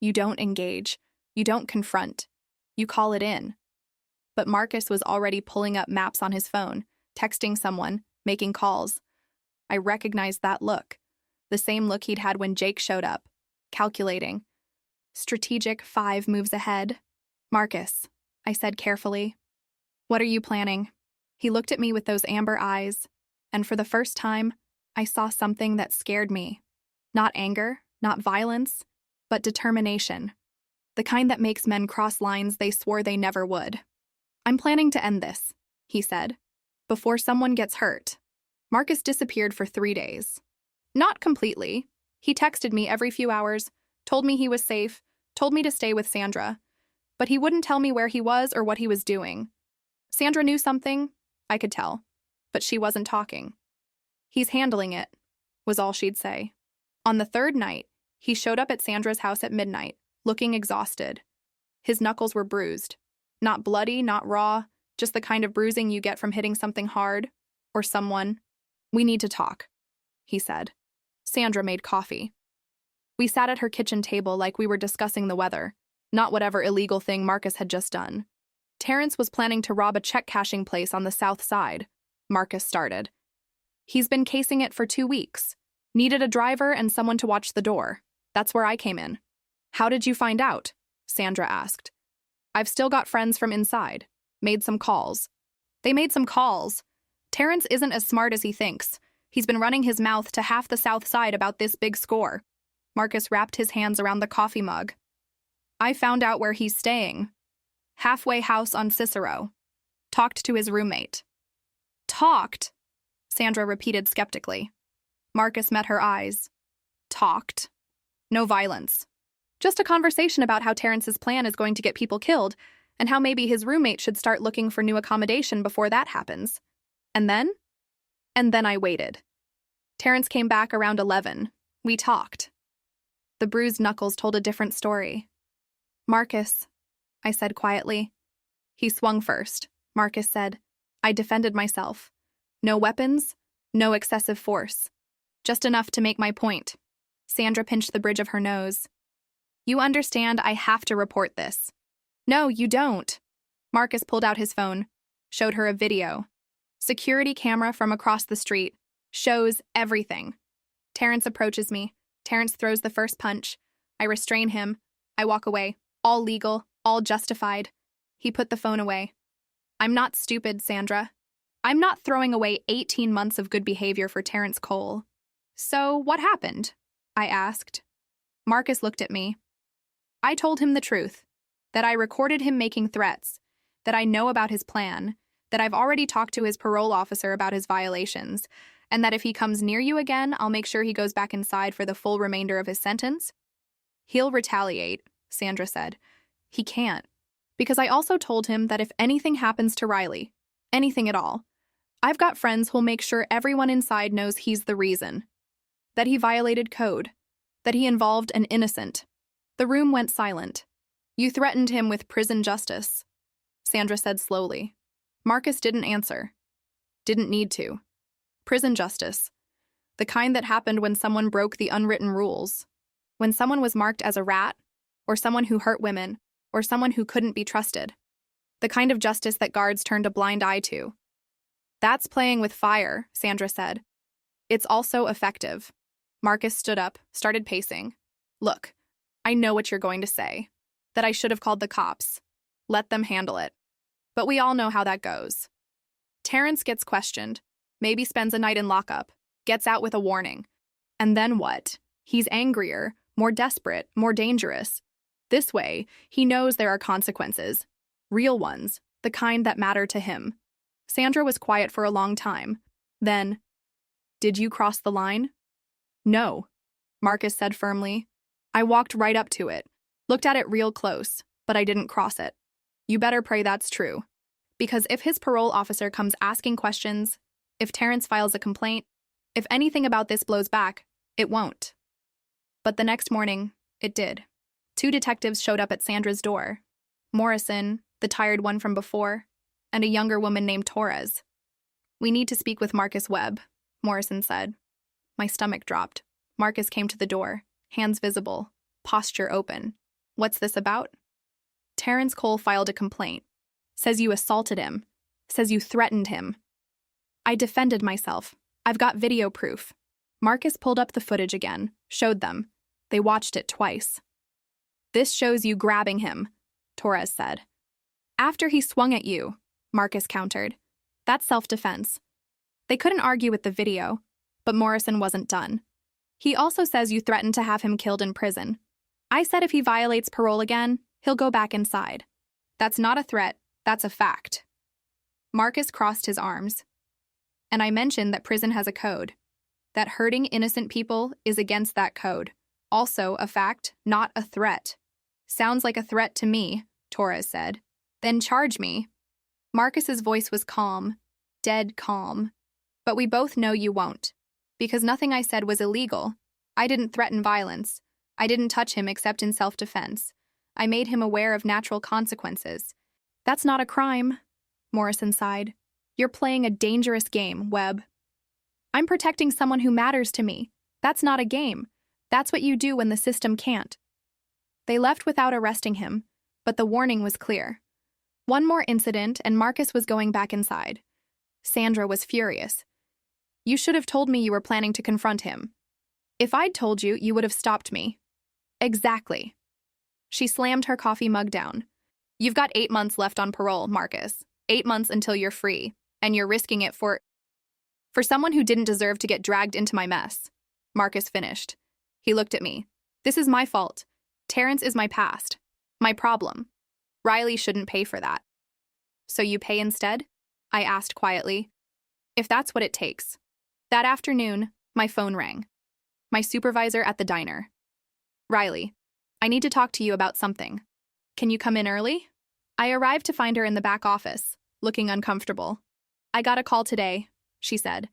"You don't engage. You don't confront. You call it in." But Marcus was already pulling up maps on his phone, texting someone, making calls. I recognized that look. The same look he'd had when Jake showed up. Calculating. Strategic 5 moves ahead. "Marcus," I said carefully. "What are you planning?" He looked at me with those amber eyes, and for the first time, I saw something that scared me. Not anger, not violence, but determination. The kind that makes men cross lines they swore they never would. "I'm planning to end this," he said, "before someone gets hurt." Marcus disappeared for 3 days. Not completely. He texted me every few hours, told me he was safe, told me to stay with Sandra. But he wouldn't tell me where he was or what he was doing. Sandra knew something, I could tell, but she wasn't talking. "He's handling it," was all she'd say. On the 3rd night, he showed up at Sandra's house at midnight, looking exhausted. His knuckles were bruised. Not bloody, not raw, just the kind of bruising you get from hitting something hard, or someone. "We need to talk," he said. Sandra made coffee. We sat at her kitchen table like we were discussing the weather, not whatever illegal thing Marcus had just done. Terrence was planning to rob a check-cashing place on the south side, Marcus started. "He's been casing it for 2 weeks. Needed a driver and someone to watch the door. That's where I came in." "How did you find out?" Sandra asked. "I've still got friends from inside. Made some calls." "They made some calls. Terrence isn't as smart as he thinks. He's been running his mouth to half the south side about this big score." Marcus wrapped his hands around the coffee mug. I found out where he's staying. Halfway house on Cicero. Talked to his roommate. Talked? Sandra repeated skeptically. Marcus met her eyes. Talked. No violence. Just a conversation about how Terrence's plan is going to get people killed, and how maybe his roommate should start looking for new accommodation before that happens. And then? And then I waited. Terrence came back around 11. We talked. The bruised knuckles told a different story. Marcus, I said quietly. He swung first, Marcus said. I defended myself. No weapons, no excessive force. Just enough to make my point. Sandra pinched the bridge of her nose. You understand I have to report this. No, you don't. Marcus pulled out his phone, showed her a video. Security camera from across the street. Shows everything. Terrence approaches me. Terrence throws the first punch. I restrain him. I walk away. All legal, all justified. He put the phone away. I'm not stupid, Sandra. I'm not throwing away 18 months of good behavior for Terrence Cole. So what happened? I asked. Marcus looked at me. I told him the truth, that I recorded him making threats, that I know about his plan, that I've already talked to his parole officer about his violations, and that if he comes near you again, I'll make sure he goes back inside for the full remainder of his sentence. He'll retaliate, Sandra said. He can't. Because I also told him that if anything happens to Riley, anything at all, I've got friends who'll make sure everyone inside knows he's the reason. That he violated code. That he involved an innocent. The room went silent. You threatened him with prison justice, Sandra said slowly. Marcus didn't answer. Didn't need to. Prison justice. The kind that happened when someone broke the unwritten rules. When someone was marked as a rat, or someone who hurt women, or someone who couldn't be trusted. The kind of justice that guards turned a blind eye to. That's playing with fire, Sandra said. It's also effective. Marcus stood up, started pacing. Look, I know what you're going to say. That I should have called the cops. Let them handle it. But we all know how that goes. Terrence gets questioned, maybe spends a night in lockup, gets out with a warning. And then what? He's angrier, more desperate, more dangerous. This way, he knows there are consequences. Real ones, the kind that matter to him. Sandra was quiet for a long time. Then, did you cross the line? No, Marcus said firmly. I walked right up to it, looked at it real close, but I didn't cross it. You better pray that's true. Because if his parole officer comes asking questions, if Terrence files a complaint, if anything about this blows back, it won't. But the next morning, it did. 2 detectives showed up at Sandra's door. Morrison, the tired one from before, and a younger woman named Torres. We need to speak with Marcus Webb, Morrison said. My stomach dropped. Marcus came to the door, hands visible, posture open. What's this about? Terrence Cole filed a complaint. Says you assaulted him. Says you threatened him. I defended myself. I've got video proof. Marcus pulled up the footage again, showed them. They watched it twice. This shows you grabbing him, Torres said. After he swung at you, Marcus countered. That's self-defense. They couldn't argue with the video, but Morrison wasn't done. He also says you threatened to have him killed in prison. I said if he violates parole again, he'll go back inside. That's not a threat, that's a fact. Marcus crossed his arms. And I mentioned that prison has a code. That hurting innocent people is against that code. Also a fact, not a threat. Sounds like a threat to me, Torres said. Then charge me. Marcus's voice was calm, dead calm. But we both know you won't. Because nothing I said was illegal. I didn't threaten violence. I didn't touch him except in self-defense. I made him aware of natural consequences. That's not a crime, Morrison sighed. You're playing a dangerous game, Webb. I'm protecting someone who matters to me. That's not a game. That's what you do when the system can't. They left without arresting him, but the warning was clear. One more incident and Marcus was going back inside. Sandra was furious. You should have told me you were planning to confront him. If I'd told you, you would have stopped me. Exactly. She slammed her coffee mug down. You've got 8 months left on parole, Marcus. 8 months until you're free, and you're risking it for someone who didn't deserve to get dragged into my mess. Marcus finished. He looked at me. This is my fault. Terrence is my past. My problem. Riley shouldn't pay for that. So you pay instead? I asked quietly. If that's what it takes. That afternoon, my phone rang. My supervisor at the diner. Riley, I need to talk to you about something. Can you come in early? I arrived to find her in the back office, looking uncomfortable. I got a call today, she said.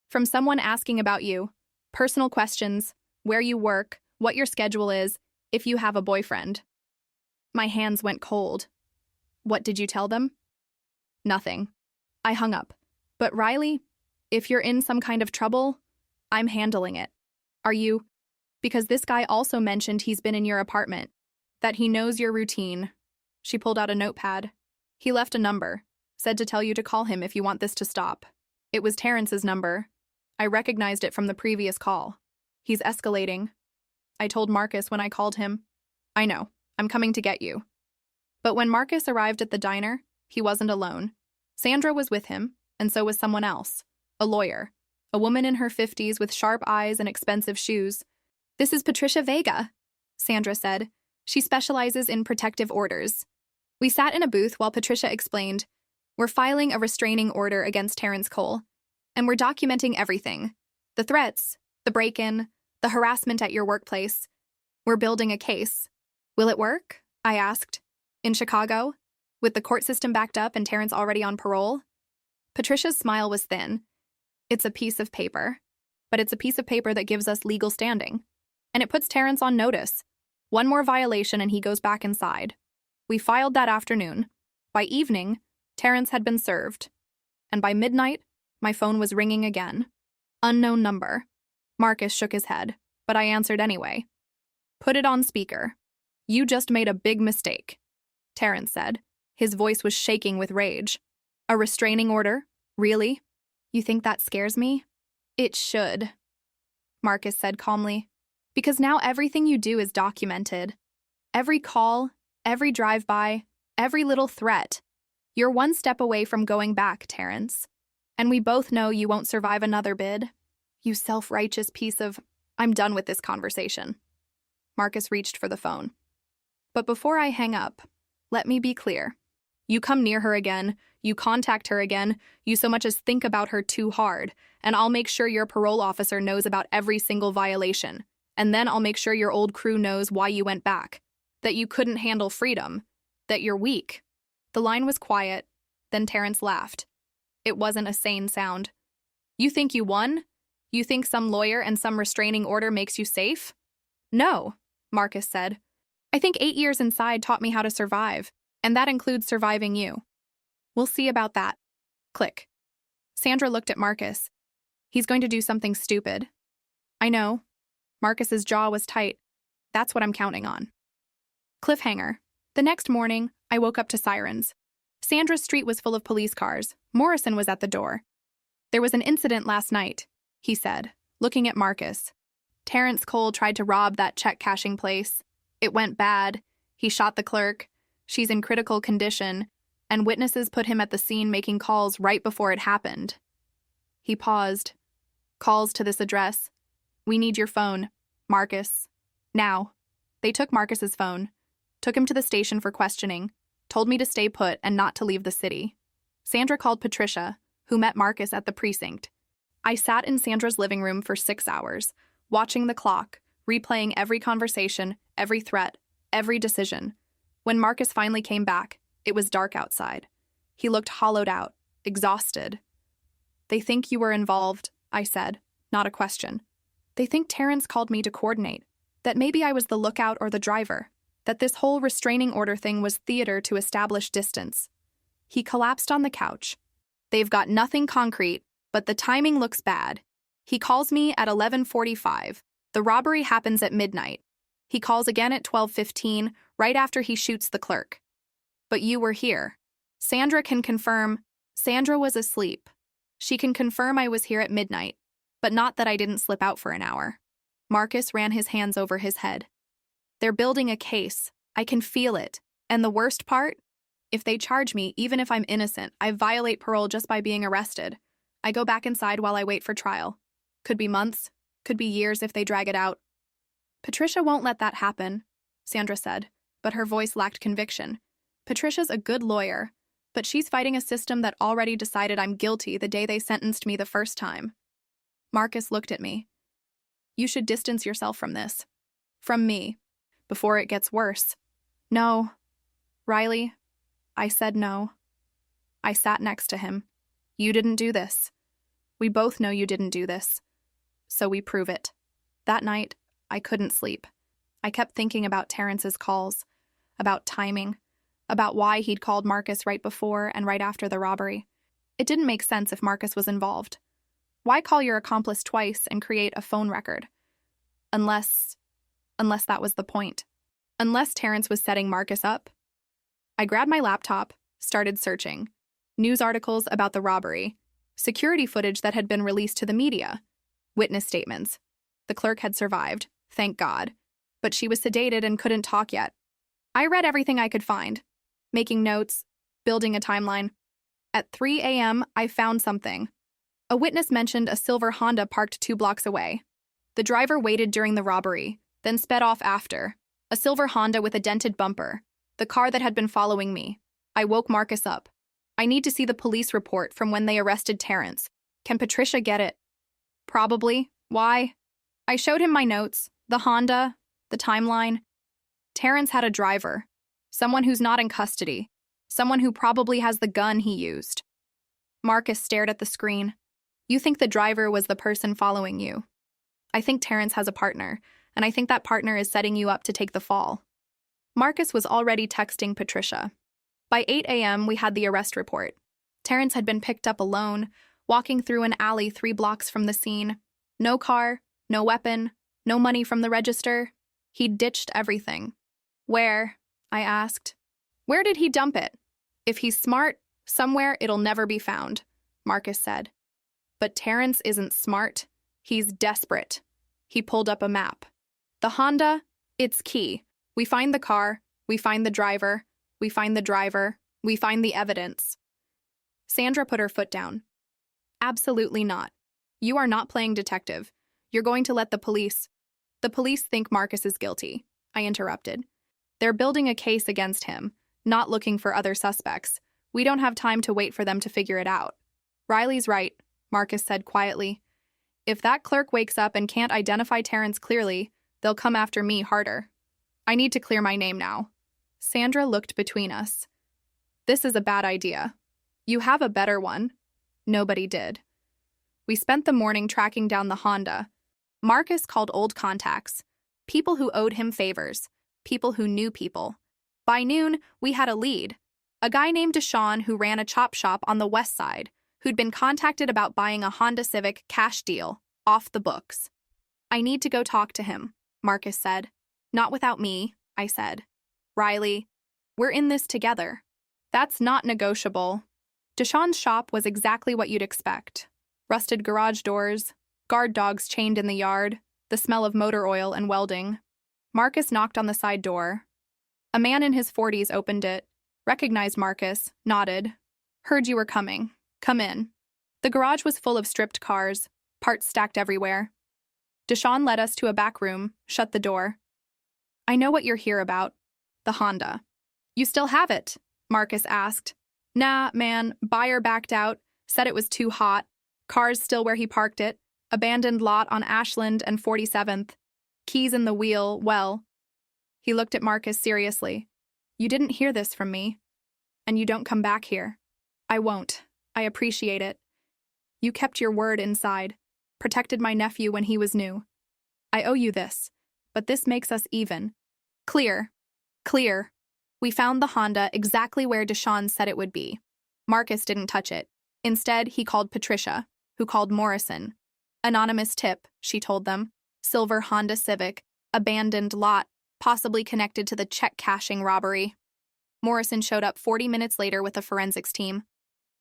From someone asking about you. Personal questions, where you work, what your schedule is, if you have a boyfriend. My hands went cold. What did you tell them? Nothing. I hung up. But Riley, if you're in some kind of trouble, I'm handling it. Are you? Because this guy also mentioned he's been in your apartment, that he knows your routine. She pulled out a notepad. He left a number, said to tell you to call him if you want this to stop. It was Terrence's number. I recognized it from the previous call. He's escalating. I told Marcus when I called him. I know, I'm coming to get you. But when Marcus arrived at the diner, he wasn't alone. Sandra was with him, and so was someone else. A lawyer. A woman in her 50s with sharp eyes and expensive shoes. This is Patricia Vega, Sandra said. She specializes in protective orders. We sat in a booth while Patricia explained, we're filing a restraining order against Terrence Cole, and we're documenting everything. The threats, the break-in, the harassment at your workplace. We're building a case. Will it work? I asked. In Chicago? With the court system backed up and Terrence already on parole? Patricia's smile was thin. It's a piece of paper. But it's a piece of paper that gives us legal standing. And it puts Terrence on notice. One more violation and he goes back inside. We filed that afternoon. By evening, Terrence had been served. And by midnight, my phone was ringing again. Unknown number. Marcus shook his head, but I answered anyway. Put it on speaker. You just made a big mistake, Terrence said. His voice was shaking with rage. A restraining order? Really? You think that scares me? It should, Marcus said calmly. Because now everything you do is documented. Every call, every drive-by, every little threat. You're one step away from going back, Terrence. And we both know you won't survive another bid. You self-righteous piece of... I'm done with this conversation. Marcus reached for the phone. But before I hang up, let me be clear. You come near her again, you contact her again, you so much as think about her too hard, and I'll make sure your parole officer knows about every single violation. And then I'll make sure your old crew knows why you went back. That you couldn't handle freedom. That you're weak. The line was quiet. Then Terrence laughed. It wasn't a sane sound. You think you won? You think some lawyer and some restraining order makes you safe? No, Marcus said. I think 8 years inside taught me how to survive, and that includes surviving you. We'll see about that. Click. Sandra looked at Marcus. He's going to do something stupid. I know. Marcus's jaw was tight. That's what I'm counting on. Cliffhanger. The next morning, I woke up to sirens. Sandra's street was full of police cars. Morrison was at the door. There was an incident last night, he said, looking at Marcus. Terrence Cole tried to rob that check-cashing place. It went bad. He shot the clerk. She's in critical condition, and witnesses put him at the scene making calls right before it happened. He paused. Calls to this address. We need your phone, Marcus. Now. They took Marcus's phone, took him to the station for questioning, told me to stay put and not to leave the city. Sandra called Patricia, who met Marcus at the precinct. I sat in Sandra's living room for 6 hours, watching the clock, replaying every conversation, every threat, every decision. When Marcus finally came back, it was dark outside. He looked hollowed out, exhausted. They think you were involved, I said, not a question. They think Terrence called me to coordinate, that maybe I was the lookout or the driver, that this whole restraining order thing was theater to establish distance. He collapsed on the couch. They've got nothing concrete, but the timing looks bad. He calls me at 11:45. The robbery happens at midnight. He calls again at 12:15, right after he shoots the clerk. But you were here. Sandra can confirm. Sandra was asleep. She can confirm I was here at midnight, but not that I didn't slip out for an hour. Marcus ran his hands over his head. They're building a case. I can feel it. And the worst part? If they charge me, even if I'm innocent, I violate parole just by being arrested. I go back inside while I wait for trial. Could be months, could be years if they drag it out. Patricia won't let that happen, Sandra said. but her voice lacked conviction. Patricia's a good lawyer, but she's fighting a system that already decided I'm guilty the day they sentenced me the first time. Marcus looked at me. You should distance yourself from this. From me. Before it gets worse. No. Riley, I said no. I sat next to him. You didn't do this. We both know you didn't do this. So we prove it. That night, I couldn't sleep. I kept thinking about Terrence's calls, about timing, about why he'd called Marcus right before and right after the robbery. It didn't make sense if Marcus was involved. Why call your accomplice twice and create a phone record? Unless that was the point. Unless Terrence was setting Marcus up. I grabbed my laptop, started searching. News articles about the robbery, security footage that had been released to the media, witness statements. The clerk had survived, thank God, but she was sedated and couldn't talk yet. I read everything I could find, making notes, building a timeline. At 3 a.m., I found something. A witness mentioned a silver Honda parked 2 blocks away. The driver waited during the robbery, then sped off after. A silver Honda with a dented bumper, the car that had been following me. I woke Marcus up. I need to see the police report from when they arrested Terrence. Can Patricia get it? Probably. Why? I showed him my notes, the Honda, the timeline. Terrence had a driver, someone who's not in custody, someone who probably has the gun he used. Marcus stared at the screen. You think the driver was the person following you. I think Terrence has a partner, and I think that partner is setting you up to take the fall. Marcus was already texting Patricia. By 8 a.m., we had the arrest report. Terrence had been picked up alone, walking through an alley 3 blocks from the scene. No car, no weapon, no money from the register. He'd ditched everything. Where? I asked. Where did he dump it? If he's smart, somewhere it'll never be found, Marcus said. But Terrence isn't smart. He's desperate. He pulled up a map. The Honda, it's key. We find the car, we find the driver, we find the driver, we find the evidence. Sandra put her foot down. Absolutely not. You are not playing detective. You're going to let the police... The police think Marcus is guilty, I interrupted. They're building a case against him, not looking for other suspects. We don't have time to wait for them to figure it out. Riley's right, Marcus said quietly. If that clerk wakes up and can't identify Terrence clearly, they'll come after me harder. I need to clear my name now. Sandra looked between us. This is a bad idea. You have a better one. Nobody did. We spent the morning tracking down the Honda. Marcus called old contacts, people who owed him favors, people who knew people. By noon, we had a lead. A guy named Deshaun who ran a chop shop on the west side, who'd been contacted about buying a Honda Civic cash deal, off the books. I need to go talk to him, Marcus said. Not without me, I said. Riley, we're in this together. That's not negotiable. Deshaun's shop was exactly what you'd expect. Rusted garage doors, guard dogs chained in the yard, the smell of motor oil and welding. Marcus knocked on the side door. A man in his 40s opened it, recognized Marcus, nodded. Heard you were coming. Come in. The garage was full of stripped cars, parts stacked everywhere. Deshaun led us to a back room, shut the door. I know what you're here about. The Honda. You still have it? Marcus asked. Nah, man, buyer backed out, said it was too hot. Car's still where he parked it. Abandoned lot on Ashland and 47th. Keys in the wheel, well. He looked at Marcus seriously. You didn't hear this from me. And you don't come back here. I won't. I appreciate it. You kept your word inside. Protected my nephew when he was new. I owe you this. But this makes us even. Clear. Clear. We found the Honda exactly where Deshaun said it would be. Marcus didn't touch it. Instead, he called Patricia, who called Morrison. Anonymous tip, she told them. Silver Honda Civic, abandoned lot, possibly connected to the check cashing robbery. Morrison showed up 40 minutes later with a forensics team.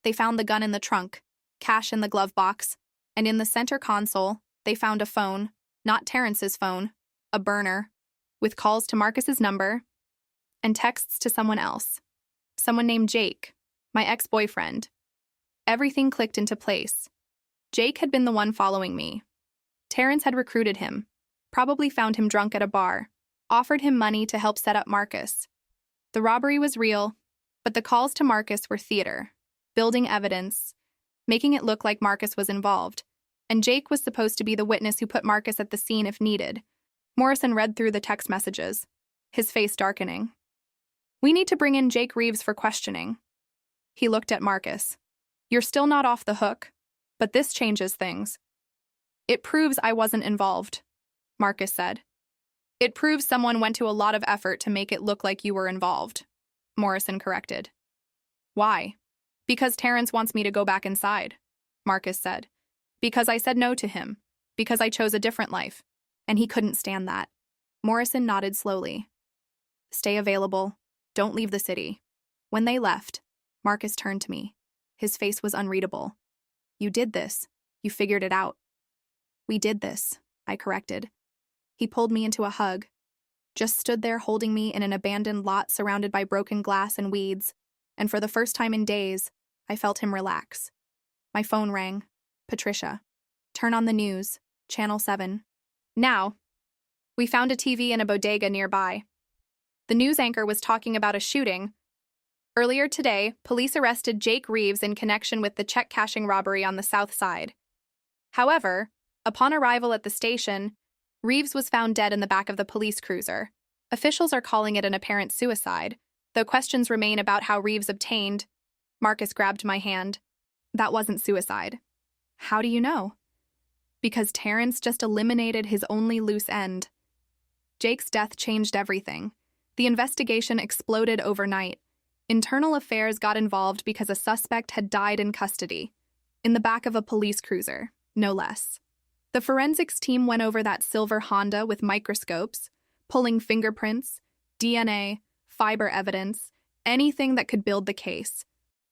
They found the gun in the trunk, cash in the glove box, and in the center console, they found a phone, not Terrence's phone, a burner, with calls to Marcus's number and texts to someone else. Someone named Jake, my ex-boyfriend. Everything clicked into place. Jake had been the one following me. Terrence had recruited him, probably found him drunk at a bar, offered him money to help set up Marcus, The robbery was real, but the calls to Marcus were theater, building evidence, making it look like Marcus was involved, and Jake was supposed to be the witness who put Marcus at the scene if needed. Morrison read through the text messages, his face darkening. "We need to bring in Jake Reeves for questioning." He looked at Marcus. "You're still not off the hook, but this changes things." "It proves I wasn't involved," Marcus said. "It proves someone went to a lot of effort to make it look like you were involved," Morrison corrected. "Why?" "Because Terrence wants me to go back inside," Marcus said. "Because I said no to him. Because I chose a different life. And he couldn't stand that." Morrison nodded slowly. "Stay available. Don't leave the city." When they left, Marcus turned to me. His face was unreadable. "You did this. You figured it out." "We did this," I corrected. He pulled me into a hug, just stood there holding me in an abandoned lot surrounded by broken glass and weeds, and for the first time in days, I felt him relax. My phone rang. "Patricia. Turn on the news. Channel 7. Now." We found a TV in a bodega nearby. The news anchor was talking about a shooting. Earlier today, police arrested Jake Reeves in connection with the check-cashing robbery on the South Side. However, upon arrival at the station, Reeves was found dead in the back of the police cruiser. Officials are calling it an apparent suicide, though questions remain about how Reeves obtained. Marcus grabbed my hand. "That wasn't suicide." "How do you know?" "Because Terrence just eliminated his only loose end." Jake's death changed everything. The investigation exploded overnight. Internal affairs got involved because a suspect had died in custody, in the back of a police cruiser, no less. The forensics team went over that silver Honda with microscopes, pulling fingerprints, DNA, fiber evidence, anything that could build the case.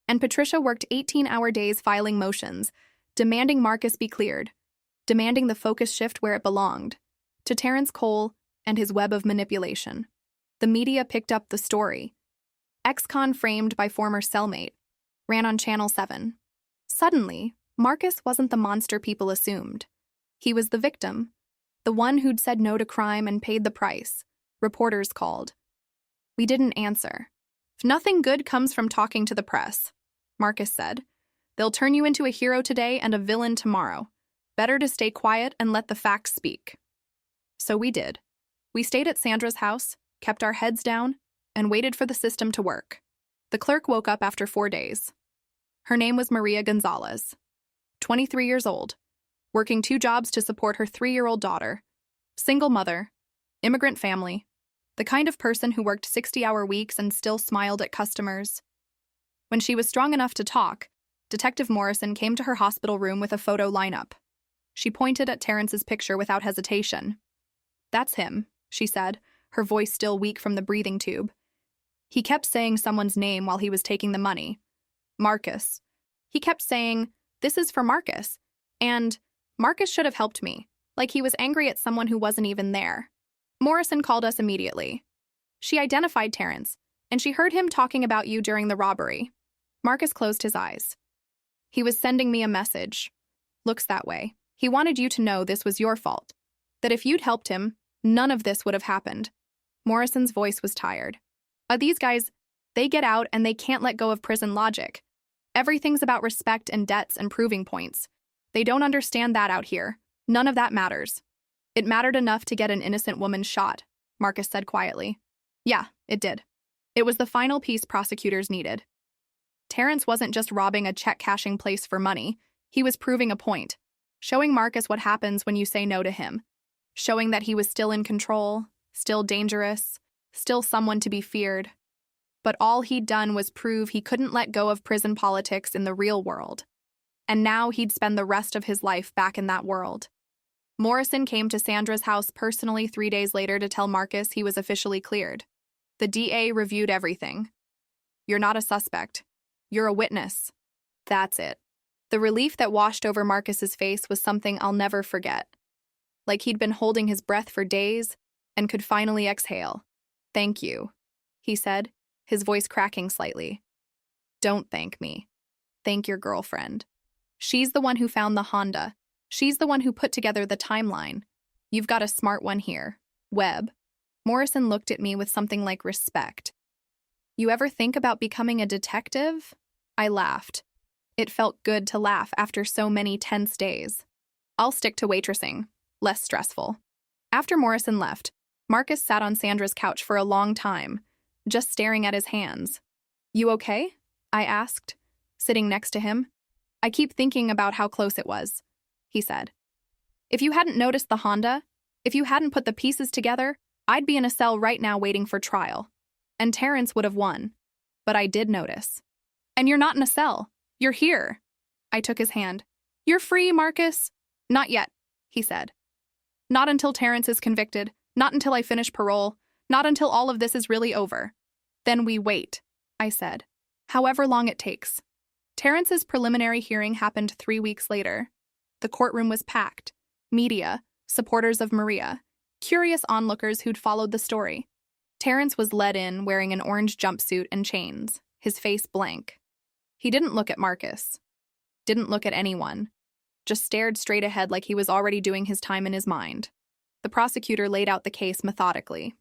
And Patricia worked 18-hour days filing motions, demanding Marcus be cleared, demanding the focus shift where it belonged, to Terrence Cole and his web of manipulation. The media picked up the story. Ex-con framed by former cellmate, ran on Channel 7. Suddenly, Marcus wasn't the monster people assumed. He was the victim, the one who'd said no to crime and paid the price. Reporters called. We didn't answer. "Nothing good comes from talking to the press," Marcus said. "They'll turn you into a hero today and a villain tomorrow. Better to stay quiet and let the facts speak." So we did. We stayed at Sandra's house, kept our heads down, and waited for the system to work. The clerk woke up after 4 days. Her name was Maria Gonzalez, 23 years old, working 2 jobs to support her 3-year-old daughter, single mother, immigrant family, the kind of person who worked 60-hour weeks and still smiled at customers. When she was strong enough to talk, Detective Morrison came to her hospital room with a photo lineup. She pointed at Terrence's picture without hesitation. "That's him," she said, her voice still weak from the breathing tube. "He kept saying someone's name while he was taking the money. Marcus. He kept saying, 'This is for Marcus,' and 'Marcus should have helped me,' like he was angry at someone who wasn't even there." Morrison called us immediately. She identified Terrence, and she heard him talking about you during the robbery. Marcus closed his eyes. "He was sending me a message. Looks that way. He wanted you to know this was your fault. That if you'd helped him, none of this would have happened." Morrison's voice was tired. These guys, they get out and they can't let go of prison logic. Everything's about respect and debts and proving points. They don't understand that out here. None of that matters." "It mattered enough to get an innocent woman shot," Marcus said quietly. "Yeah, it did. It was the final piece prosecutors needed." Terrence wasn't just robbing a check-cashing place for money. He was proving a point, showing Marcus what happens when you say no to him, showing that he was still in control, still dangerous, still someone to be feared. But all he'd done was prove he couldn't let go of prison politics in the real world. And now he'd spend the rest of his life back in that world. Morrison came to Sandra's house personally 3 days later to tell Marcus he was officially cleared. The DA reviewed everything. "You're not a suspect. You're a witness." That's it. The relief that washed over Marcus's face was something I'll never forget. Like he'd been holding his breath for days and could finally exhale. "Thank you," he said, his voice cracking slightly. "Don't thank me. Thank your girlfriend. She's the one who found the Honda. She's the one who put together the timeline. You've got a smart one here, Webb." Morrison looked at me with something like respect. You ever think about becoming a detective? I laughed. It felt good to laugh after so many tense days. I'll stick to waitressing, less stressful. After Morrison left, Marcus sat on Sandra's couch for a long time, just staring at his hands. You okay? I asked, sitting next to him. I keep thinking about how close it was, he said. If you hadn't noticed the Honda, if you hadn't put the pieces together, I'd be in a cell right now waiting for trial. And Terrence would have won. But I did notice. And you're not in a cell. You're here. I took his hand. You're free, Marcus. Not yet, he said. Not until Terrence is convicted. Not until I finish parole. Not until all of this is really over. Then we wait, I said. However long it takes. Terrence's preliminary hearing happened 3 weeks later. The courtroom was packed. Media, supporters of Maria, curious onlookers who'd followed the story. Terrence was led in wearing an orange jumpsuit and chains, his face blank. He didn't look at Marcus. Didn't look at anyone. Just stared straight ahead like he was already doing his time in his mind. The prosecutor laid out the case methodically.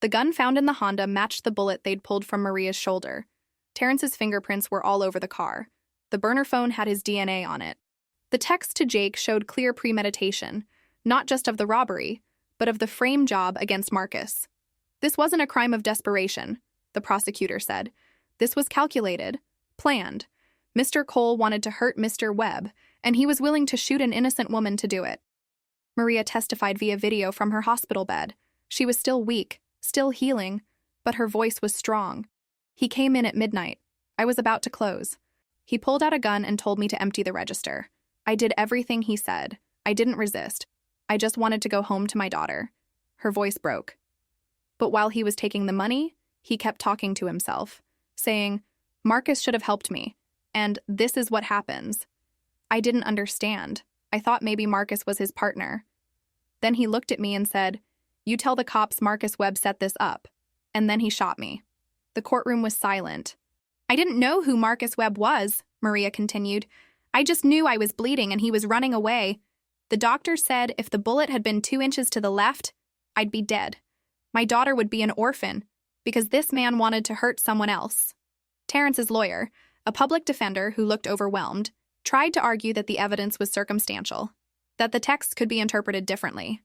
The gun found in the Honda matched the bullet they'd pulled from Maria's shoulder. Terrence's fingerprints were all over the car. The burner phone had his DNA on it. The text to Jake showed clear premeditation, not just of the robbery, but of the frame job against Marcus. This wasn't a crime of desperation, the prosecutor said. This was calculated, planned. Mr. Cole wanted to hurt Mr. Webb, and he was willing to shoot an innocent woman to do it. Maria testified via video from her hospital bed. She was still weak, still healing, but her voice was strong. He came in at midnight. I was about to close. He pulled out a gun and told me to empty the register. I did everything he said. I didn't resist. I just wanted to go home to my daughter. Her voice broke. But while he was taking the money, he kept talking to himself, saying, Marcus should have helped me, and this is what happens. I didn't understand. I thought maybe Marcus was his partner. Then he looked at me and said, You tell the cops Marcus Webb set this up. And then he shot me. The courtroom was silent. I didn't know who Marcus Webb was, Maria continued. I just knew I was bleeding and he was running away. The doctor said if the bullet had been 2 inches to the left, I'd be dead. My daughter would be an orphan, because this man wanted to hurt someone else. Terrence's lawyer, a public defender who looked overwhelmed, tried to argue that the evidence was circumstantial, that the text could be interpreted differently,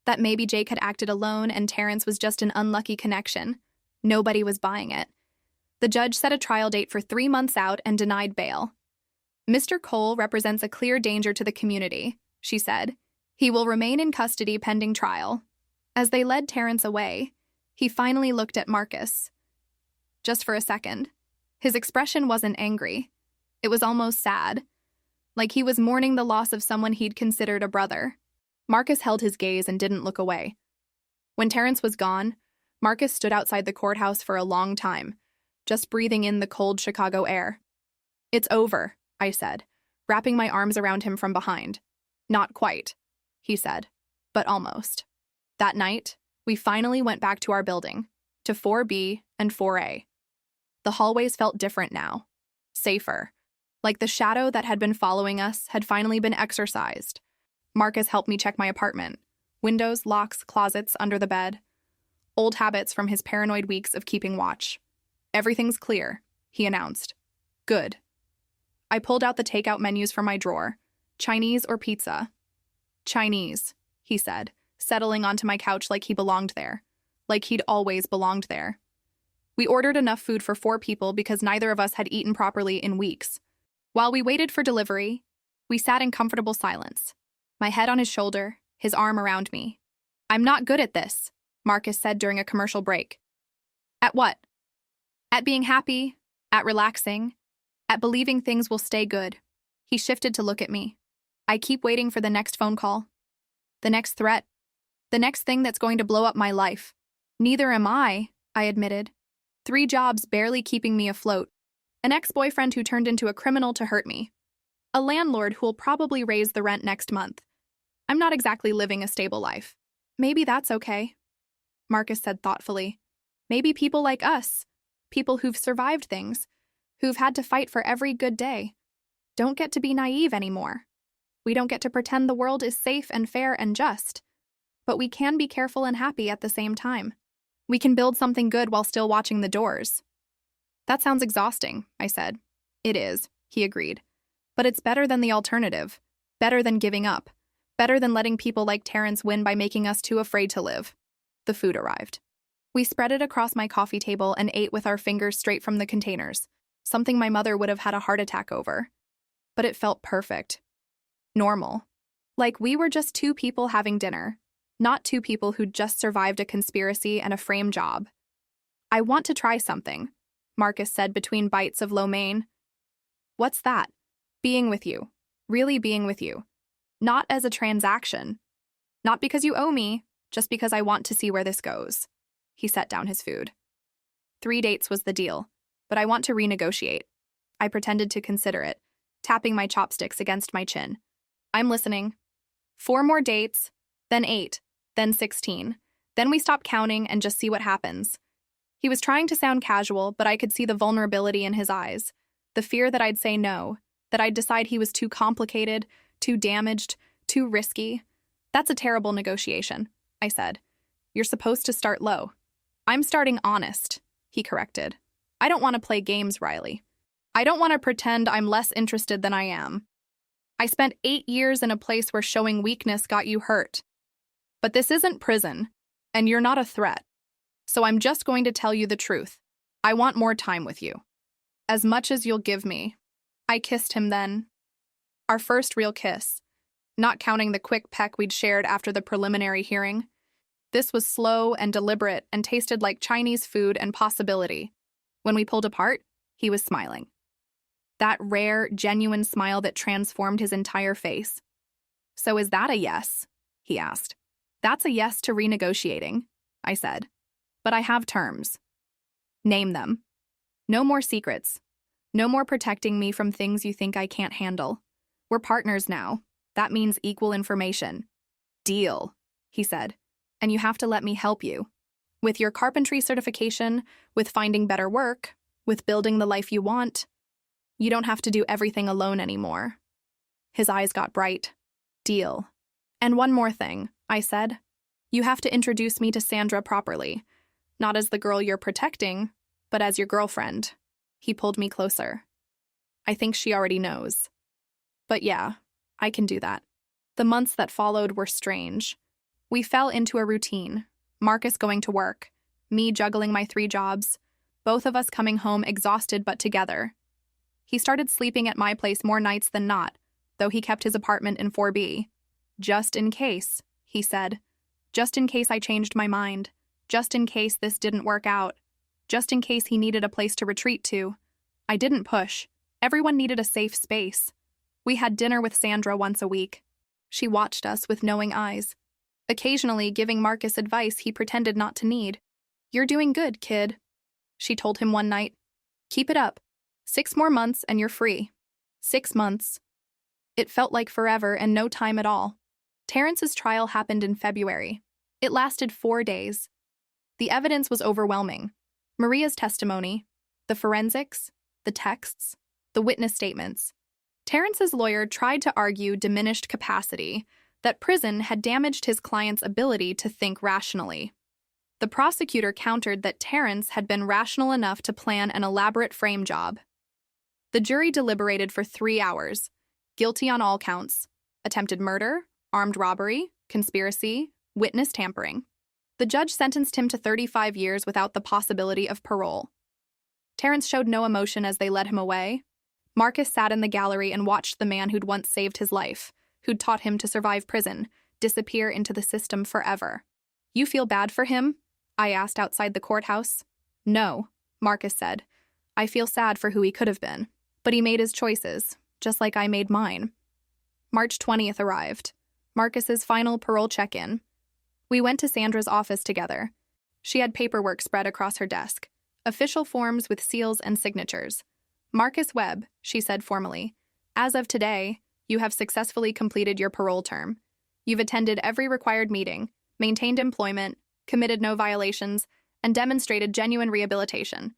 that maybe Jake had acted alone and Terrence was just an unlucky connection. Nobody was buying it. The judge set a trial date for 3 months out and denied bail. Mr. Cole represents a clear danger to the community, she said. He will remain in custody pending trial. As they led Terrence away, he finally looked at Marcus. Just for a second. His expression wasn't angry. It was almost sad, like he was mourning the loss of someone he'd considered a brother. Marcus held his gaze and didn't look away. When Terrence was gone, Marcus stood outside the courthouse for a long time, just breathing in the cold Chicago air. It's over, I said, wrapping my arms around him from behind. Not quite, he said, but almost. That night, we finally went back to our building, to 4B and 4A. The hallways felt different now, safer, like the shadow that had been following us had finally been exorcised. Marcus helped me check my apartment. Windows, locks, closets under the bed. Old habits from his paranoid weeks of keeping watch. Everything's clear, he announced. Good. I pulled out the takeout menus from my drawer. Chinese or pizza? Chinese, he said, settling onto my couch like he belonged there, like he'd always belonged there. We ordered enough food for 4 people because neither of us had eaten properly in weeks. While we waited for delivery, we sat in comfortable silence, my head on his shoulder, his arm around me. I'm not good at this, Marcus said during a commercial break. At what? At being happy, at relaxing, at believing things will stay good. He shifted to look at me. I keep waiting for the next phone call, the next threat, the next thing that's going to blow up my life. Neither am I admitted. 3 jobs barely keeping me afloat. An ex-boyfriend who turned into a criminal to hurt me. A landlord who'll probably raise the rent next month. I'm not exactly living a stable life. Maybe that's okay, Marcus said thoughtfully. Maybe people like us, people who've survived things, who've had to fight for every good day, don't get to be naive anymore. We don't get to pretend the world is safe and fair and just. But we can be careful and happy at the same time. We can build something good while still watching the doors. That sounds exhausting, I said. It is, he agreed. But it's better than the alternative. Better than giving up. Better than letting people like Terrence win by making us too afraid to live. The food arrived. We spread it across my coffee table and ate with our fingers straight from the containers, something my mother would have had a heart attack over. But it felt perfect. Normal. Like we were just two people having dinner, not two people who'd just survived a conspiracy and a frame job. I want to try something, Marcus said between bites of lo mein. What's that? Being with you. Really being with you. Not as a transaction. Not because you owe me, just because I want to see where this goes. He set down his food. 3 dates was the deal, but I want to renegotiate. I pretended to consider it, tapping my chopsticks against my chin. I'm listening. 4 more dates, then 8, then 16. Then we stop counting and just see what happens. He was trying to sound casual, but I could see the vulnerability in his eyes, the fear that I'd say no, that I'd decide he was too complicated, too damaged, too risky. That's a terrible negotiation, I said. You're supposed to start low. I'm starting honest, he corrected. I don't want to play games, Riley. I don't want to pretend I'm less interested than I am. I spent 8 years in a place where showing weakness got you hurt. But this isn't prison, and you're not a threat. So I'm just going to tell you the truth. I want more time with you. As much as you'll give me. I kissed him then. Our first real kiss, not counting the quick peck we'd shared after the preliminary hearing. This was slow and deliberate and tasted like Chinese food and possibility. When we pulled apart, he was smiling. That rare, genuine smile that transformed his entire face. So is that a yes? He asked. That's a yes to renegotiating, I said. But I have terms. Name them. No more secrets. No more protecting me from things you think I can't handle. We're partners now. That means equal information. Deal, he said. And you have to let me help you. With your carpentry certification, with finding better work, with building the life you want. You don't have to do everything alone anymore. His eyes got bright. Deal. And one more thing, I said. You have to introduce me to Sandra properly. Not as the girl you're protecting, but as your girlfriend. He pulled me closer. I think she already knows. But yeah, I can do that. The months that followed were strange. We fell into a routine. Marcus going to work, me juggling my 3 jobs, both of us coming home exhausted but together. He started sleeping at my place more nights than not, though he kept his apartment in 4B. Just in case, he said. Just in case I changed my mind. Just in case this didn't work out. Just in case he needed a place to retreat to. I didn't push. Everyone needed a safe space. We had dinner with Sandra once a week. She watched us with knowing eyes, occasionally giving Marcus advice he pretended not to need. You're doing good, kid, she told him one night. Keep it up. 6 more months and you're free. 6 months. It felt like forever and no time at all. Terrence's trial happened in February. It lasted 4 days. The evidence was overwhelming. Maria's testimony, the forensics, the texts, the witness statements. Terrence's lawyer tried to argue diminished capacity, that prison had damaged his client's ability to think rationally. The prosecutor countered that Terrence had been rational enough to plan an elaborate frame job. The jury deliberated for 3 hours, guilty on all counts: attempted murder, armed robbery, conspiracy, witness tampering. The judge sentenced him to 35 years without the possibility of parole. Terrence showed no emotion as they led him away. Marcus sat in the gallery and watched the man who'd once saved his life, who'd taught him to survive prison, disappear into the system forever. You feel bad for him? I asked outside the courthouse. No, Marcus said. I feel sad for who he could have been. But he made his choices, just like I made mine. March 20th arrived. Marcus's final parole check-in. We went to Sandra's office together. She had paperwork spread across her desk, official forms with seals and signatures. Marcus Webb, she said formally, as of today, you have successfully completed your parole term. You've attended every required meeting, maintained employment, committed no violations, and demonstrated genuine rehabilitation.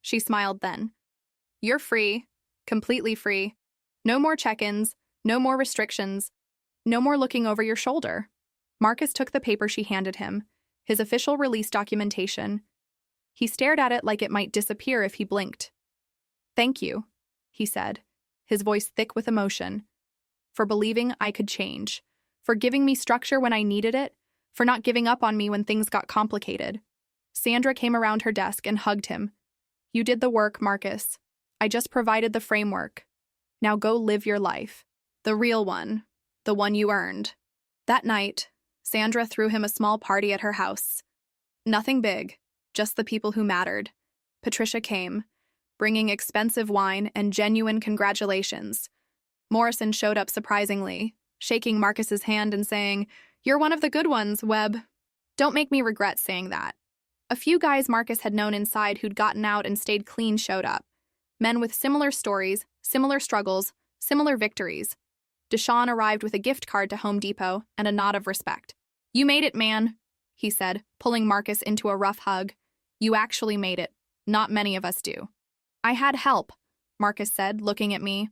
She smiled then. You're free, completely free. No more check-ins, no more restrictions, no more looking over your shoulder. Marcus took the paper she handed him, his official release documentation. He stared at it like it might disappear if he blinked. "Thank you," he said, his voice thick with emotion, "for believing I could change, for giving me structure when I needed it, for not giving up on me when things got complicated." Sandra came around her desk and hugged him. "You did the work, Marcus. I just provided the framework. Now go live your life. The real one. The one you earned." That night, Sandra threw him a small party at her house. Nothing big, just the people who mattered. Patricia came, bringing expensive wine and genuine congratulations. Morrison showed up surprisingly, shaking Marcus's hand and saying, "You're one of the good ones, Webb." Don't make me regret saying that. A few guys Marcus had known inside who'd gotten out and stayed clean showed up. Men with similar stories, similar struggles, similar victories. Deshaun arrived with a gift card to Home Depot and a nod of respect. "You made it, man," he said, pulling Marcus into a rough hug. "You actually made it. Not many of us do." "I had help," Marcus said, looking at me.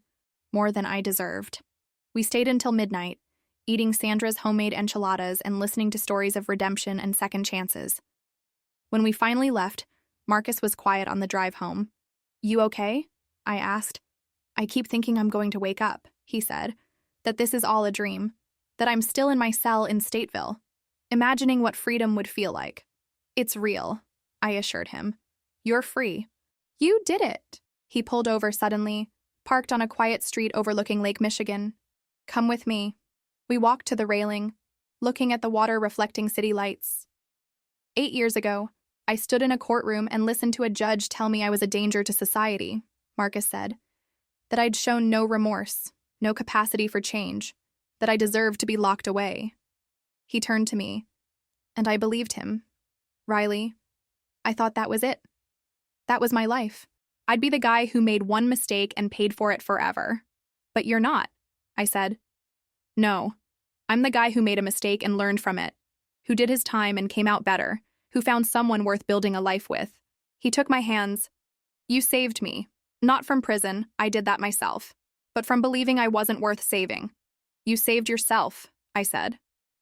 "More than I deserved." We stayed until midnight, eating Sandra's homemade enchiladas and listening to stories of redemption and second chances. When we finally left, Marcus was quiet on the drive home. "You okay?" I asked. "I keep thinking I'm going to wake up," he said, "that this is all a dream, that I'm still in my cell in Stateville, imagining what freedom would feel like." "It's real," I assured him. "You're free." "You did it." He pulled over suddenly, parked on a quiet street overlooking Lake Michigan. "Come with me." We walked to the railing, looking at the water reflecting city lights. 8 years ago, I stood in a courtroom and listened to a judge tell me I was a danger to society, Marcus said. That I'd shown no remorse, no capacity for change, that I deserved to be locked away. He turned to me, and I believed him. "Riley, I thought that was it. That was my life. I'd be the guy who made one mistake and paid for it forever." "But you're not," I said. "No, I'm the guy who made a mistake and learned from it, who did his time and came out better, who found someone worth building a life with." He took my hands. "You saved me. Not from prison, I did that myself, but from believing I wasn't worth saving." "You saved yourself," I said.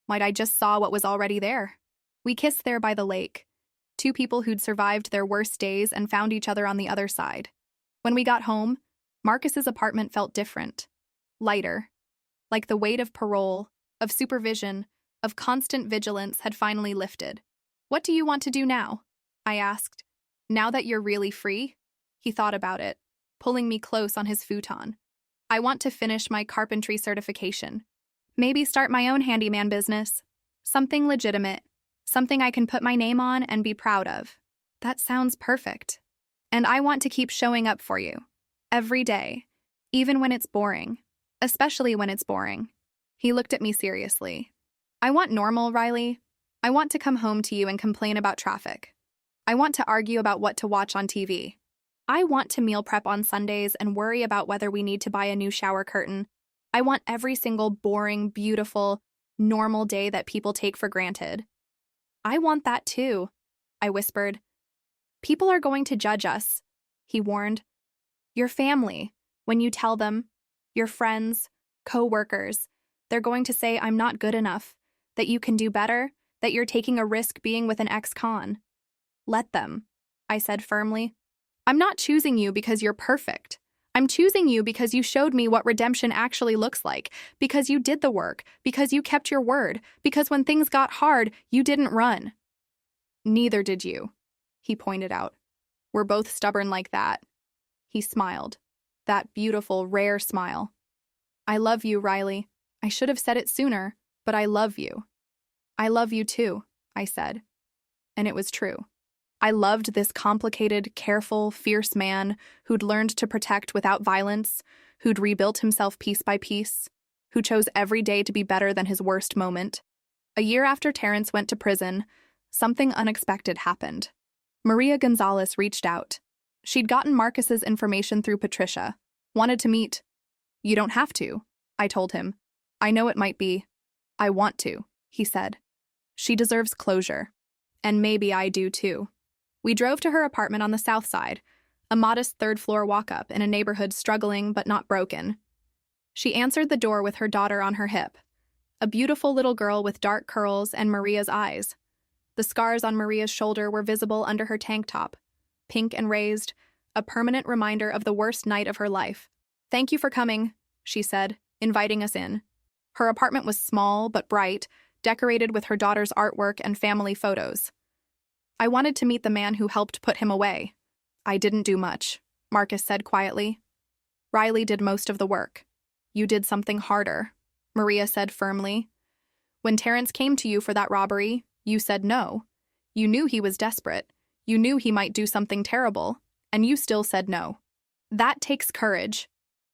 "Might I just saw what was already there." We kissed there by the lake, two people who'd survived their worst days and found each other on the other side. When we got home, Marcus's apartment felt different, lighter, like the weight of parole, of supervision, of constant vigilance had finally lifted. "What do you want to do now?" I asked. "Now that you're really free?" He thought about it, pulling me close on his futon. "I want to finish my carpentry certification. Maybe start my own handyman business. Something legitimate. Something I can put my name on and be proud of." "That sounds perfect. And I want to keep showing up for you. Every day. Even when it's boring. Especially when it's boring." He looked at me seriously. "I want normal, Riley. I want to come home to you and complain about traffic. I want to argue about what to watch on TV. I want to meal prep on Sundays and worry about whether we need to buy a new shower curtain. I want every single boring, beautiful, normal day that people take for granted." "I want that too," I whispered. "People are going to judge us," he warned. "Your family, when you tell them, your friends, co-workers, they're going to say I'm not good enough, that you can do better, that you're taking a risk being with an ex-con." "Let them," I said firmly. "I'm not choosing you because you're perfect. I'm choosing you because you showed me what redemption actually looks like, because you did the work, because you kept your word, because when things got hard, you didn't run." "Neither did you," he pointed out. "We're both stubborn like that." He smiled. That beautiful, rare smile. "I love you, Riley. I should have said it sooner, but I love you." "I love you too," I said. And it was true. I loved this complicated, careful, fierce man who'd learned to protect without violence, who'd rebuilt himself piece by piece, who chose every day to be better than his worst moment. A year after Terrence went to prison, something unexpected happened. Maria Gonzalez reached out. She'd gotten Marcus's information through Patricia, wanted to meet. "You don't have to," I told him. "I know it might be. I want to," he said. "She deserves closure. And maybe I do too." We drove to her apartment on the south side, a modest third-floor walk-up in a neighborhood struggling but not broken. She answered the door with her daughter on her hip, a beautiful little girl with dark curls and Maria's eyes. The scars on Maria's shoulder were visible under her tank top, pink and raised, a permanent reminder of the worst night of her life. "Thank you for coming," she said, inviting us in. Her apartment was small but bright, decorated with her daughter's artwork and family photos. "I wanted to meet the man who helped put him away." "I didn't do much," Marcus said quietly. "Riley did most of the work." "You did something harder," Maria said firmly. "When Terrence came to you for that robbery, you said no. You knew he was desperate. You knew he might do something terrible, and you still said no. That takes courage."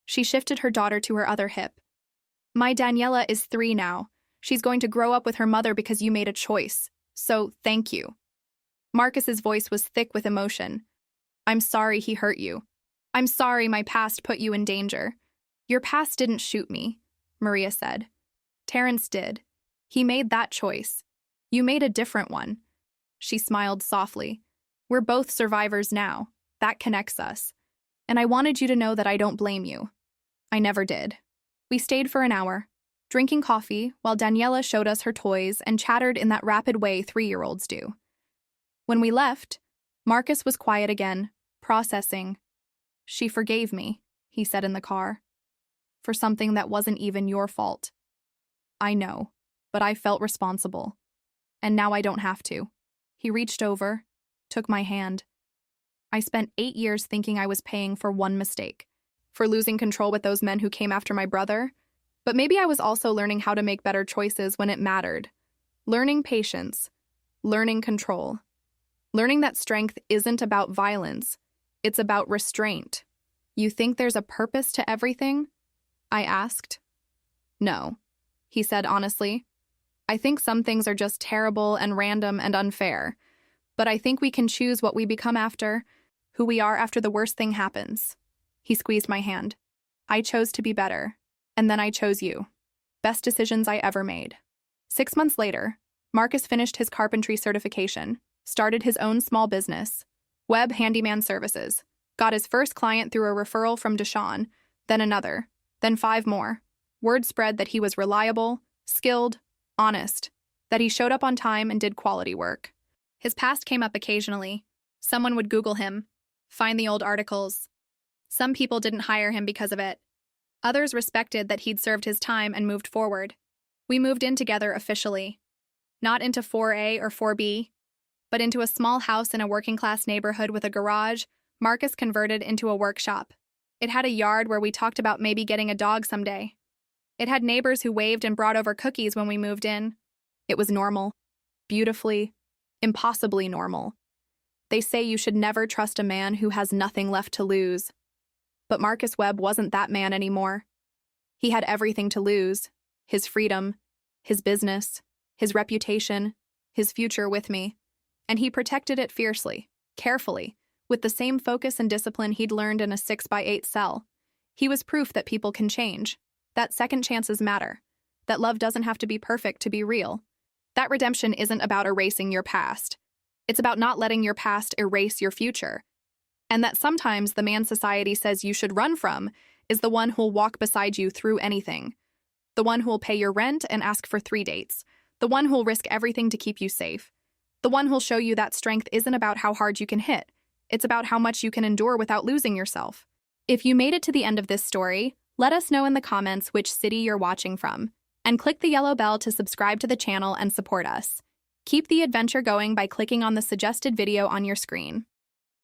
She shifted her daughter to her other hip. "My Daniela is 3 now. She's going to grow up with her mother because you made a choice. So, thank you." Marcus's voice was thick with emotion. "I'm sorry he hurt you. I'm sorry my past put you in danger." "Your past didn't shoot me," Maria said. "Terrence did. He made that choice. You made a different one." She smiled softly. "We're both survivors now. That connects us. And I wanted you to know that I don't blame you. I never did." We stayed for an hour, drinking coffee while Daniela showed us her toys and chattered in that rapid way 3-year-olds do. When we left, Marcus was quiet again, processing. "She forgave me," he said in the car, "for something that wasn't even your fault." "I know, but I felt responsible. And now I don't have to." He reached over, took my hand. "I spent 8 years thinking I was paying for one mistake, for losing control with those men who came after my brother. But maybe I was also learning how to make better choices when it mattered. Learning patience, learning control. Learning that strength isn't about violence, it's about restraint." "You think there's a purpose to everything?" I asked. "No," he said honestly. "I think some things are just terrible and random and unfair. But I think we can choose what we become after, who we are after the worst thing happens." He squeezed my hand. "I chose to be better. And then I chose you. Best decisions I ever made." 6 months later, Marcus finished his carpentry certification, started his own small business, web handyman services, got his first client through a referral from Deshawn, then another, then 5 more. Word spread that he was reliable, skilled, honest, that he showed up on time and did quality work. His past came up occasionally. Someone would Google him, find the old articles. Some people didn't hire him because of it. Others respected that he'd served his time and moved forward. We moved in together officially. Not into 4A or 4B, but into a small house in a working-class neighborhood with a garage Marcus converted into a workshop. It had a yard where we talked about maybe getting a dog someday. It had neighbors who waved and brought over cookies when we moved in. It was normal. Beautifully, impossibly normal. They say you should never trust a man who has nothing left to lose. But Marcus Webb wasn't that man anymore. He had everything to lose: his freedom, his business, his reputation, his future with me. And he protected it fiercely, carefully, with the same focus and discipline he'd learned in a 6x8 cell. He was proof that people can change, that second chances matter, that love doesn't have to be perfect to be real. That redemption isn't about erasing your past. It's about not letting your past erase your future. And that sometimes the man society says you should run from is the one who'll walk beside you through anything. The one who'll pay your rent and ask for 3 dates. The one who'll risk everything to keep you safe. The one who'll show you that strength isn't about how hard you can hit. It's about how much you can endure without losing yourself. If you made it to the end of this story, let us know in the comments which city you're watching from. And click the yellow bell to subscribe to the channel and support us. Keep the adventure going by clicking on the suggested video on your screen.